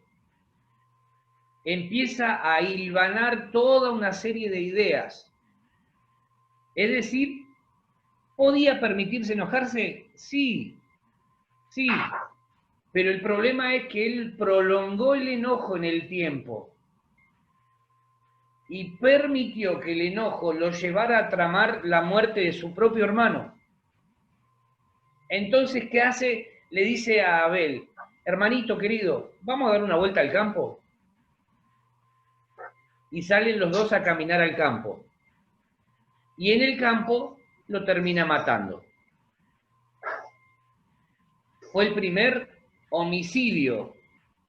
empieza a hilvanar toda una serie de ideas. Es decir, ¿podía permitirse enojarse? Sí, pero el problema es que él prolongó el enojo en el tiempo y permitió que el enojo lo llevara a tramar la muerte de su propio hermano. Entonces, ¿qué hace? Le dice a Abel, hermanito querido, ¿vamos a dar una vuelta al campo? Y salen los dos a caminar al campo. Y en el campo lo termina matando. Fue el primer homicidio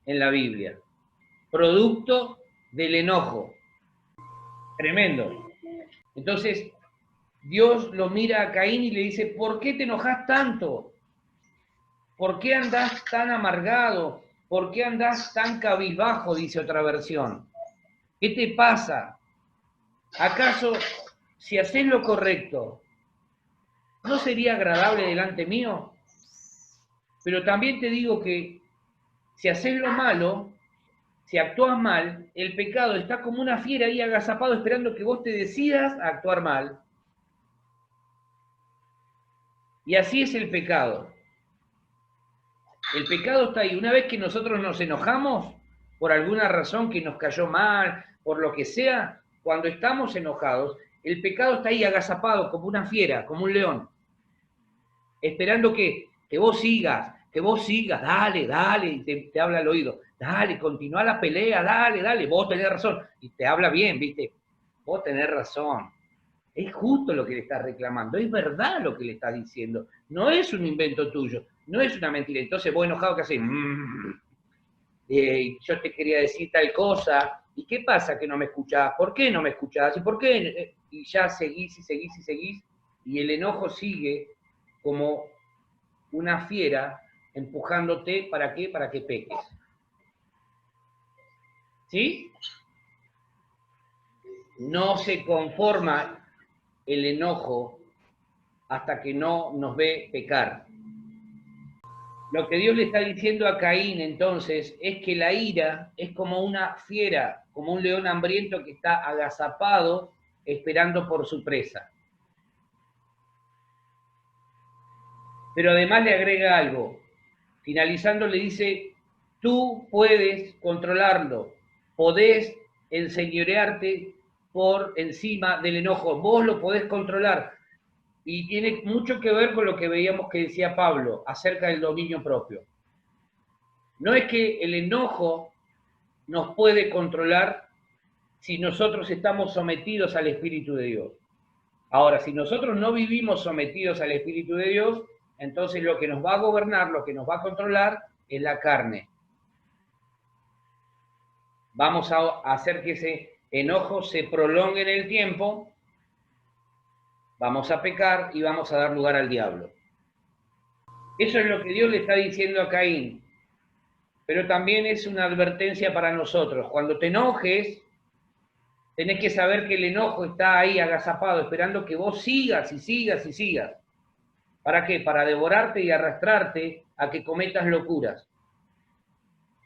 en la Biblia. Producto del enojo. Tremendo. Entonces, Dios lo mira a Caín y le dice, ¿por qué te enojas tanto? ¿Por qué andás tan amargado? ¿Por qué andás tan cabizbajo? Dice otra versión. ¿Qué te pasa? ¿Acaso, si haces lo correcto, no sería agradable delante mío? Pero también te digo que si haces lo malo, si actúas mal, el pecado está como una fiera ahí agazapado esperando que vos te decidas a actuar mal. Y así es el pecado. El pecado está ahí. Una vez que nosotros nos enojamos, por alguna razón que nos cayó mal, por lo que sea, cuando estamos enojados, el pecado está ahí agazapado como una fiera, como un león, esperando que vos sigas, dale, dale, y te habla al oído, dale, continúa la pelea, dale, vos tenés razón, y te habla bien, ¿viste? Vos tenés razón. Es justo lo que le estás reclamando, es verdad lo que le estás diciendo, no es un invento tuyo, no es una mentira. Entonces vos enojado, ¿qué haces? Yo te quería decir tal cosa, ¿y qué pasa que no me escuchás? ¿Por qué no me escuchás? ¿Y por qué? Y ya seguís, y el enojo sigue como una fiera empujándote, ¿para qué? Para que peques. ¿Sí? No se conforma el enojo hasta que no nos ve pecar. Lo que Dios le está diciendo a Caín entonces es que la ira es como una fiera, como un león hambriento que está agazapado esperando por su presa. Pero además le agrega algo. Finalizando le dice, tú puedes controlarlo, podés enseñorearte por encima del enojo, vos lo podés controlar. Y tiene mucho que ver con lo que veíamos que decía Pablo acerca del dominio propio. No es que el enojo nos puede controlar si nosotros estamos sometidos al Espíritu de Dios. Ahora, si nosotros no vivimos sometidos al Espíritu de Dios, entonces lo que nos va a gobernar, lo que nos va a controlar es la carne. Vamos a hacer que ese enojo se prolongue en el tiempo, vamos a pecar y vamos a dar lugar al diablo. Eso es lo que Dios le está diciendo a Caín. Pero también es una advertencia para nosotros. Cuando te enojes, tenés que saber que el enojo está ahí agazapado, esperando que vos sigas y sigas y sigas. ¿Para qué? Para devorarte y arrastrarte a que cometas locuras.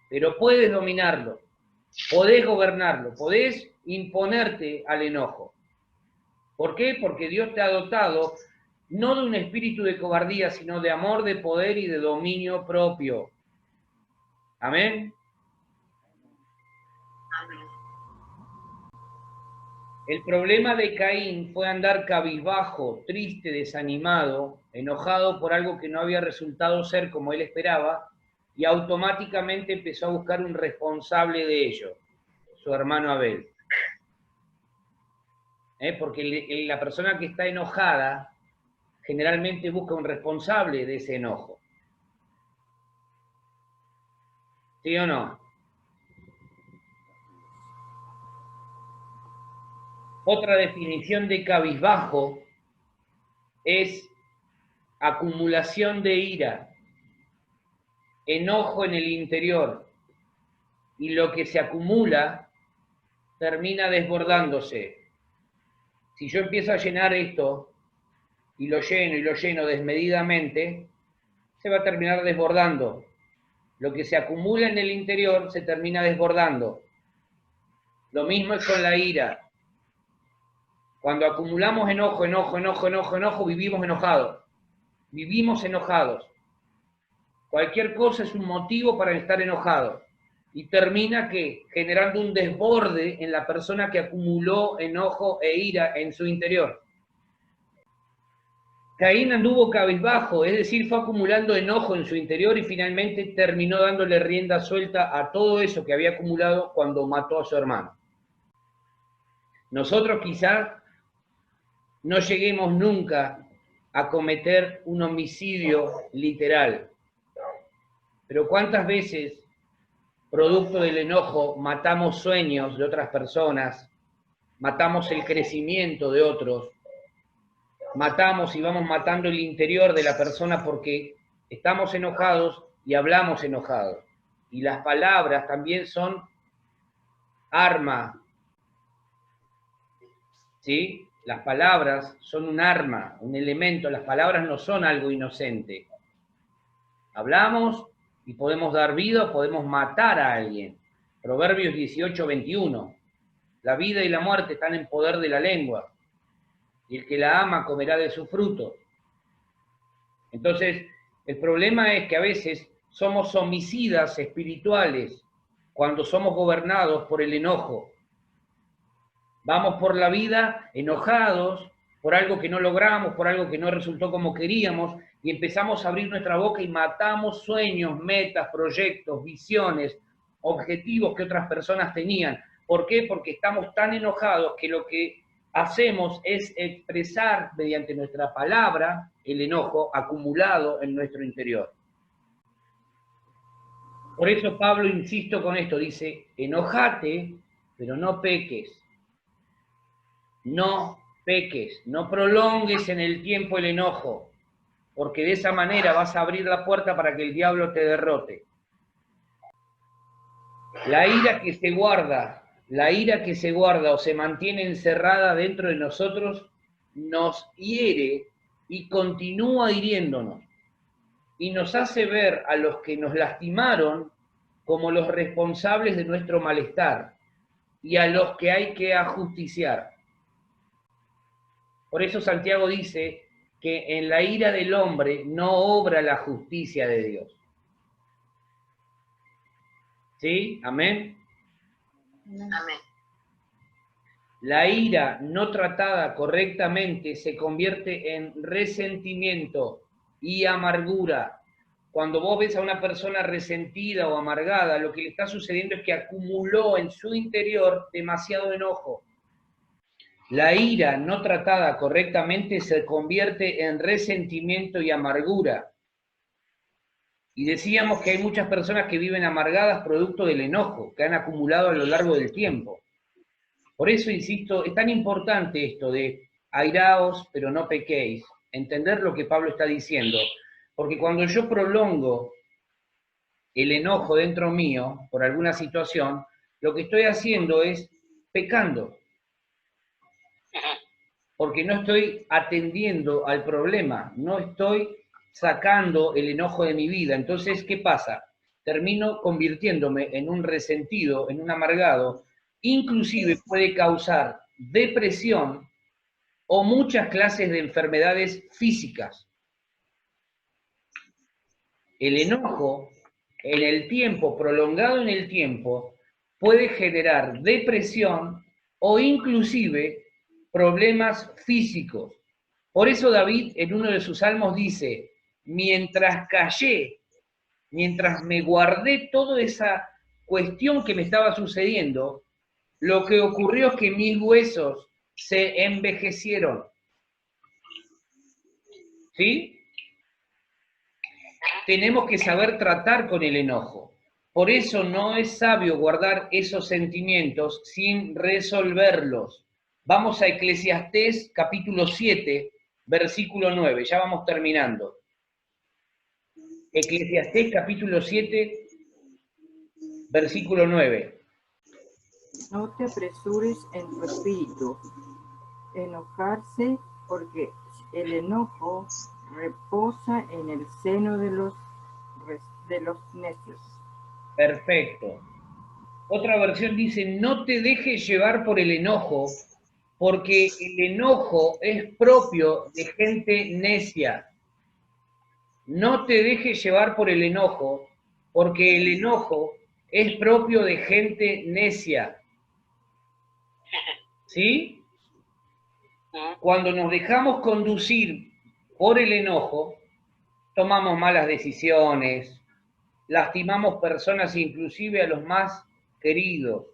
Pero puedes dominarlo, podés gobernarlo, podés imponerte al enojo. ¿Por qué? Porque Dios te ha dotado no de un espíritu de cobardía, sino de amor, de poder y de dominio propio. Amén. El problema de Caín fue andar cabizbajo, triste, desanimado, enojado por algo que no había resultado ser como él esperaba, y automáticamente empezó a buscar un responsable de ello, su hermano Abel. Porque la persona que está enojada generalmente busca un responsable de ese enojo. ¿Sí o no? Otra definición de cabizbajo es acumulación de ira, enojo en el interior, y lo que se acumula termina desbordándose. Si yo empiezo a llenar esto y lo lleno desmedidamente, se va a terminar desbordando. Lo que se acumula en el interior se termina desbordando. Lo mismo es con la ira. Cuando acumulamos enojo, vivimos enojados. Vivimos enojados. Cualquier cosa es un motivo para estar enojado. Y termina ¿qué? Generando un desborde en la persona que acumuló enojo e ira en su interior. Caín anduvo cabizbajo, es decir, fue acumulando enojo en su interior y finalmente terminó dándole rienda suelta a todo eso que había acumulado cuando mató a su hermano. Nosotros quizá no lleguemos nunca a cometer un homicidio literal, pero ¿cuántas veces producto del enojo, matamos sueños de otras personas, matamos el crecimiento de otros, matamos y vamos matando el interior de la persona porque estamos enojados y hablamos enojados. Y las palabras también son arma, ¿sí? Las palabras son un arma, un elemento, las palabras no son algo inocente. Hablamos y podemos dar vida o podemos matar a alguien. Proverbios 18:21. La vida y la muerte están en poder de la lengua, y el que la ama comerá de su fruto. Entonces, el problema es que a veces somos homicidas espirituales cuando somos gobernados por el enojo. Vamos por la vida enojados por algo que no logramos, por algo que no resultó como queríamos, y empezamos a abrir nuestra boca y matamos sueños, metas, proyectos, visiones, objetivos que otras personas tenían. ¿Por qué? Porque estamos tan enojados que lo que hacemos es expresar mediante nuestra palabra el enojo acumulado en nuestro interior. Por eso Pablo, insisto con esto, dice, enojate, pero no peques. No peques, no prolongues en el tiempo el enojo, porque de esa manera vas a abrir la puerta para que el diablo te derrote. La ira que se guarda o se mantiene encerrada dentro de nosotros, nos hiere y continúa hiriéndonos. Y nos hace ver a los que nos lastimaron como los responsables de nuestro malestar y a los que hay que ajusticiar. Por eso Santiago dice que en la ira del hombre no obra la justicia de Dios. ¿Sí? ¿Amén? Amén. La ira no tratada correctamente se convierte en resentimiento y amargura. Cuando vos ves a una persona resentida o amargada, lo que le está sucediendo es que acumuló en su interior demasiado enojo. La ira no tratada correctamente se convierte en resentimiento y amargura. Y decíamos que hay muchas personas que viven amargadas producto del enojo que han acumulado a lo largo del tiempo. Por eso, insisto, es tan importante esto de airaos, pero no pequéis, entender lo que Pablo está diciendo, porque cuando yo prolongo el enojo dentro mío por alguna situación, lo que estoy haciendo es pecando, porque no estoy atendiendo al problema, no estoy sacando el enojo de mi vida. Entonces, ¿qué pasa? Termino convirtiéndome en un resentido, en un amargado, inclusive puede causar depresión o muchas clases de enfermedades físicas. El enojo en el tiempo, prolongado en el tiempo, puede generar depresión o inclusive problemas físicos. Por eso David en uno de sus salmos dice, mientras callé, mientras me guardé toda esa cuestión que me estaba sucediendo, lo que ocurrió es que mis huesos se envejecieron. ¿Sí? Tenemos que saber tratar con el enojo. Por eso no es sabio guardar esos sentimientos sin resolverlos. Vamos a Eclesiastés capítulo 7, versículo 9. Ya vamos terminando. Eclesiastés capítulo 7, versículo 9. No te apresures en tu espíritu, enojarse, porque el enojo reposa en el seno de los necios. Perfecto. Otra versión dice, no te dejes llevar por el enojo, porque el enojo es propio de gente necia. No te dejes llevar por el enojo, porque el enojo es propio de gente necia. ¿Sí? Cuando nos dejamos conducir por el enojo, tomamos malas decisiones, lastimamos personas, inclusive a los más queridos.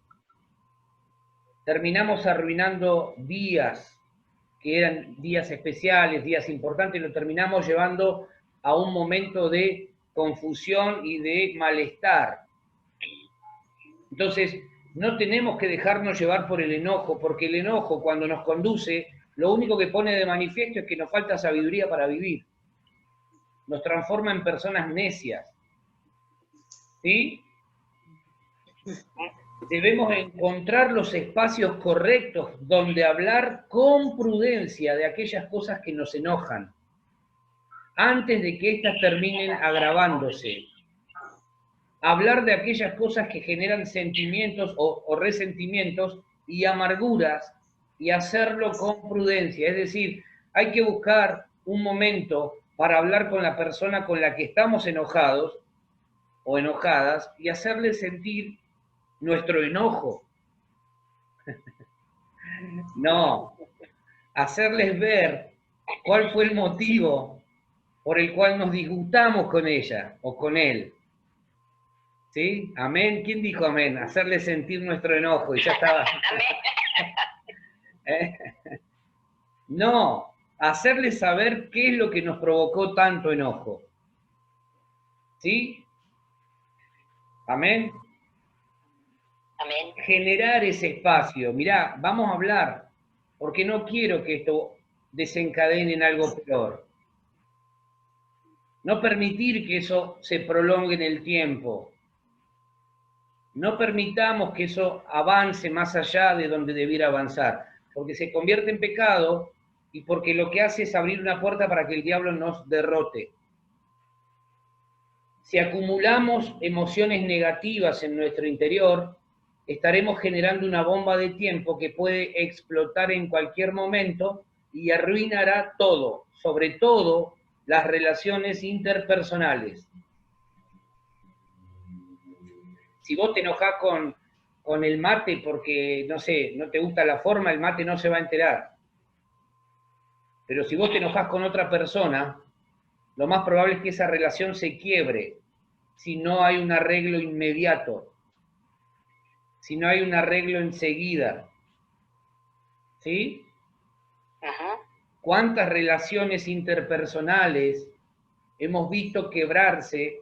Terminamos arruinando días que eran días especiales, días importantes, lo terminamos llevando a un momento de confusión y de malestar. Entonces, no tenemos que dejarnos llevar por el enojo, porque el enojo, cuando nos conduce, lo único que pone de manifiesto es que nos falta sabiduría para vivir. Nos transforma en personas necias. ¿Sí? Debemos encontrar los espacios correctos donde hablar con prudencia de aquellas cosas que nos enojan, antes de que éstas terminen agravándose. Hablar de aquellas cosas que generan sentimientos o resentimientos y amarguras, y hacerlo con prudencia. Es decir, hay que buscar un momento para hablar con la persona con la que estamos enojados o enojadas y hacerle sentir nuestro enojo. No, hacerles ver cuál fue el motivo por el cual nos disgustamos con ella o con él. ¿Sí? Amén. ¿Quién dijo amén? Hacerle sentir nuestro enojo y ya estaba. No, hacerle saber qué es lo que nos provocó tanto enojo. ¿Sí? Amén. Amén. Generar ese espacio. Mirá, vamos a hablar, porque no quiero que esto desencadene en algo peor. No permitir que eso se prolongue en el tiempo. No permitamos que eso avance más allá de donde debiera avanzar, porque se convierte en pecado y porque lo que hace es abrir una puerta para que el diablo nos derrote. Si acumulamos emociones negativas en nuestro interior, estaremos generando una bomba de tiempo que puede explotar en cualquier momento y arruinará todo, sobre todo las relaciones interpersonales. Si vos te enojás con el mate porque, no sé, no te gusta la forma, el mate no se va a enterar. Pero si vos te enojás con otra persona, lo más probable es que esa relación se quiebre si no hay un arreglo inmediato, si no hay un arreglo enseguida. ¿Sí? Ajá. ¿Cuántas relaciones interpersonales hemos visto quebrarse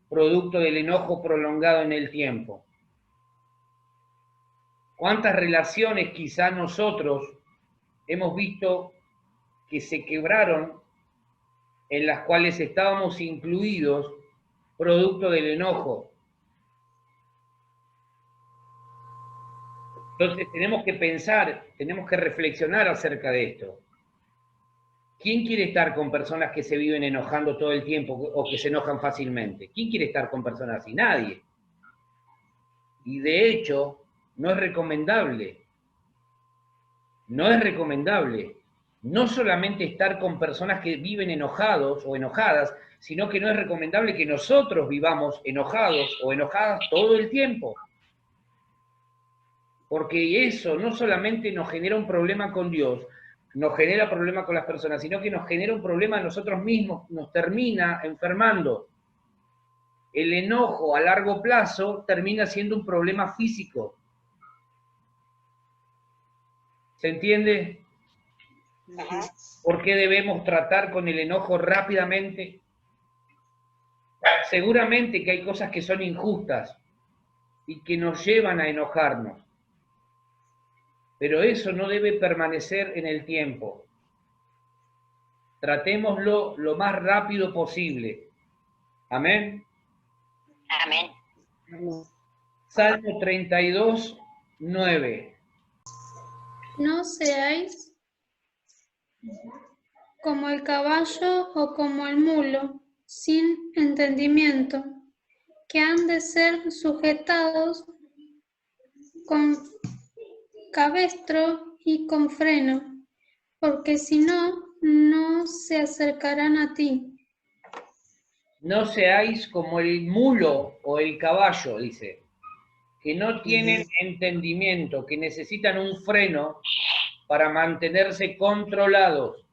producto del enojo prolongado en el tiempo? ¿Cuántas relaciones quizá nosotros hemos visto que se quebraron en las cuales estábamos incluidos producto del enojo? Entonces tenemos que pensar, tenemos que reflexionar acerca de esto. ¿Quién quiere estar con personas que se viven enojando todo el tiempo o que se enojan fácilmente? ¿Quién quiere estar con personas así? Nadie. Y de hecho, no es recomendable. No es recomendable. No solamente estar con personas que viven enojados o enojadas, sino que no es recomendable que nosotros vivamos enojados o enojadas todo el tiempo. Porque eso no solamente nos genera un problema con Dios, nos genera problema con las personas, sino que nos genera un problema a nosotros mismos, nos termina enfermando. El enojo a largo plazo termina siendo un problema físico. ¿Se entiende? Ajá. ¿Por qué debemos tratar con el enojo rápidamente? Seguramente que hay cosas que son injustas y que nos llevan a enojarnos. Pero eso no debe permanecer en el tiempo. Tratémoslo lo más rápido posible. Amén. Amén. Salmo 32, 9. No seáis como el caballo o como el mulo, sin entendimiento, que han de ser sujetados con cabestro y con freno, porque si no, no se acercarán a ti. No seáis como el mulo o el caballo, dice, que no tienen entendimiento, que necesitan un freno para mantenerse controlados.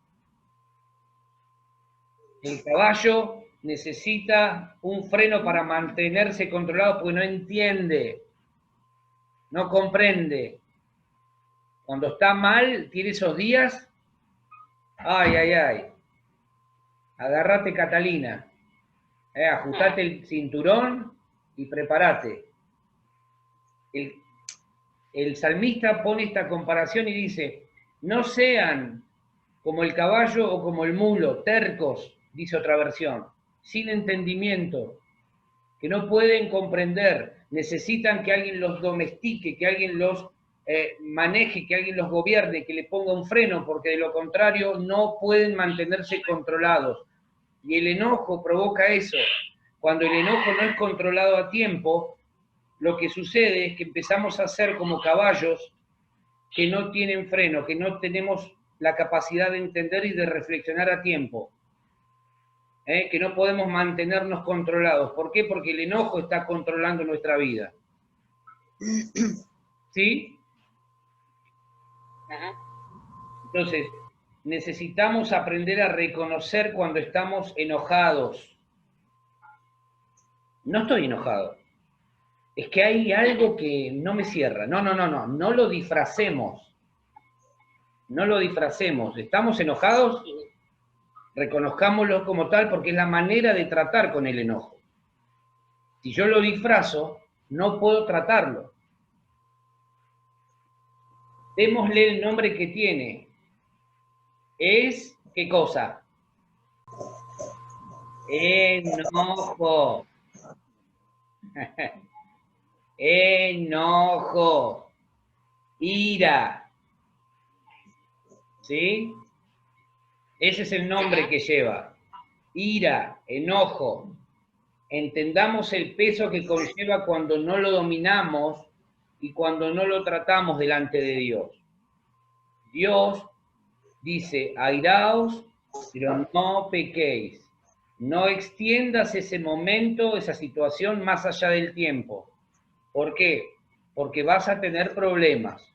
El caballo necesita un freno para mantenerse controlado porque no entiende, no comprende. Cuando está mal, tiene esos días, ay, ay, ay, agárrate Catalina, ajustate el cinturón y prepárate. el salmista pone esta comparación y dice, no sean como el caballo o como el mulo, tercos, dice otra versión, sin entendimiento, que no pueden comprender, necesitan que alguien los domestique, que alguien los maneje, que alguien los gobierne, que le ponga un freno, porque de lo contrario no pueden mantenerse controlados. Y el enojo provoca eso. Cuando el enojo no es controlado a tiempo, lo que sucede es que empezamos a ser como caballos que no tienen freno, que no tenemos la capacidad de entender y de reflexionar a tiempo. Que no podemos mantenernos controlados. ¿Por qué? Porque el enojo está controlando nuestra vida. ¿Sí? Entonces, necesitamos aprender a reconocer cuando estamos enojados. No estoy enojado. Es que hay algo que no me cierra. No lo disfracemos. No lo disfracemos. ¿Estamos enojados? Reconozcámoslo como tal porque es la manera de tratar con el enojo. Si yo lo disfrazo, no puedo tratarlo. Démosle el nombre que tiene. Es, ¿qué cosa? Enojo. Enojo. Ira. ¿Sí? Ese es el nombre que lleva. Ira, enojo. Entendamos el peso que conlleva cuando no lo dominamos y cuando no lo tratamos delante de Dios. Dios dice, airaos, pero no pequéis. No extiendas ese momento, esa situación más allá del tiempo. ¿Por qué? Porque vas a tener problemas.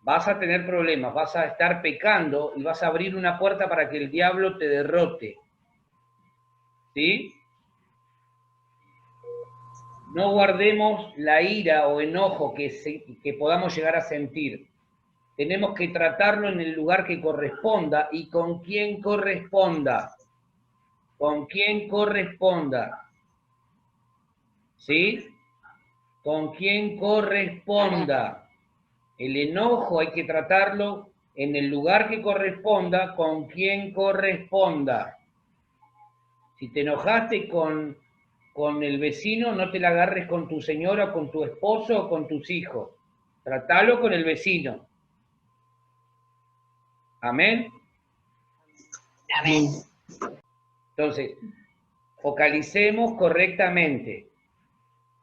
Vas a tener problemas, vas a estar pecando y vas a abrir una puerta para que el diablo te derrote. ¿Sí? No guardemos la ira o enojo que podamos llegar a sentir. Tenemos que tratarlo en el lugar que corresponda y con quien corresponda. Con quien corresponda. ¿Sí? Con quien corresponda. El enojo hay que tratarlo en el lugar que corresponda, con quien corresponda. Si te enojaste con el vecino, no te la agarres con tu señora, con tu esposo o con tus hijos. Tratalo con el vecino. ¿Amén? Amén. Entonces, focalicemos correctamente.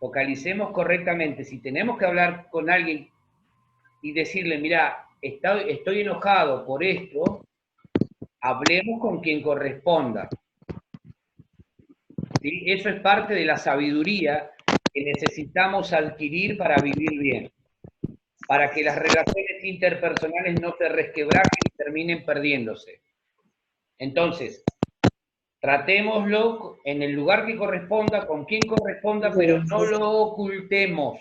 Focalicemos correctamente. Si tenemos que hablar con alguien y decirle, mira, estoy enojado por esto, hablemos con quien corresponda. ¿Sí? Eso es parte de la sabiduría que necesitamos adquirir para vivir bien, para que las relaciones interpersonales no se resquebrajen y terminen perdiéndose. Entonces, tratémoslo en el lugar que corresponda, con quien corresponda, pero no lo ocultemos.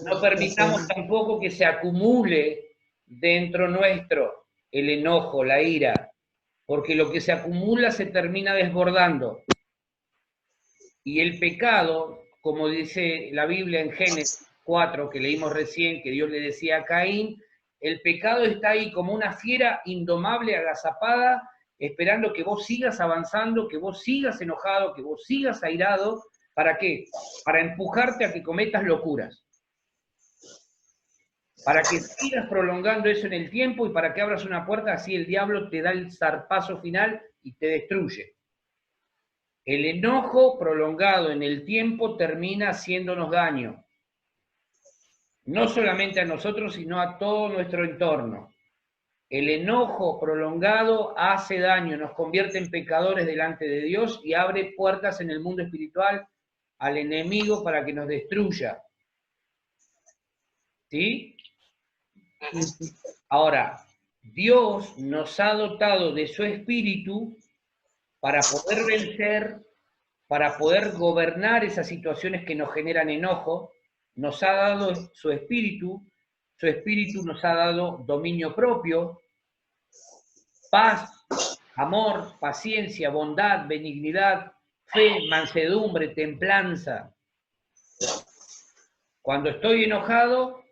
No permitamos tampoco que se acumule dentro nuestro el enojo, la ira, porque lo que se acumula se termina desbordando. Y el pecado, como dice la Biblia en Génesis 4, que leímos recién, que Dios le decía a Caín, el pecado está ahí como una fiera indomable, agazapada, esperando que vos sigas avanzando, que vos sigas enojado, que vos sigas airado. ¿Para qué? Para empujarte a que cometas locuras. Para que sigas prolongando eso en el tiempo y para que abras una puerta, así el diablo te da el zarpazo final y te destruye. El enojo prolongado en el tiempo termina haciéndonos daño. No solamente a nosotros, sino a todo nuestro entorno. El enojo prolongado hace daño, nos convierte en pecadores delante de Dios y abre puertas en el mundo espiritual al enemigo para que nos destruya. ¿Sí? Ahora, Dios nos ha dotado de su espíritu para poder vencer, para poder gobernar esas situaciones que nos generan enojo. Nos ha dado su espíritu nos ha dado dominio propio, paz, amor, paciencia, bondad, benignidad, fe, mansedumbre, templanza. Cuando estoy enojado,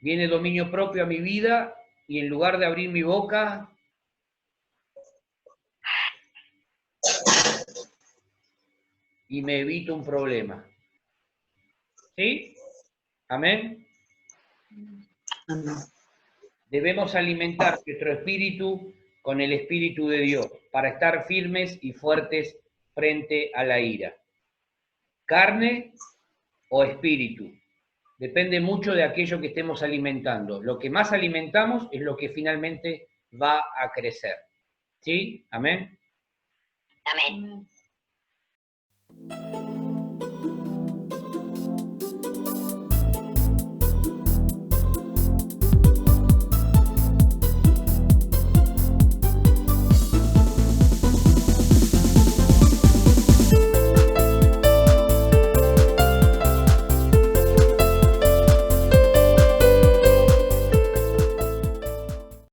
viene dominio propio a mi vida y en lugar de abrir mi boca, y me evito un problema. ¿Sí? Amén. Amén. Debemos alimentar nuestro espíritu con el Espíritu de Dios para estar firmes y fuertes frente a la ira. ¿Carne o espíritu? Depende mucho de aquello que estemos alimentando. Lo que más alimentamos es lo que finalmente va a crecer. ¿Sí? Amén. Amén. Amén.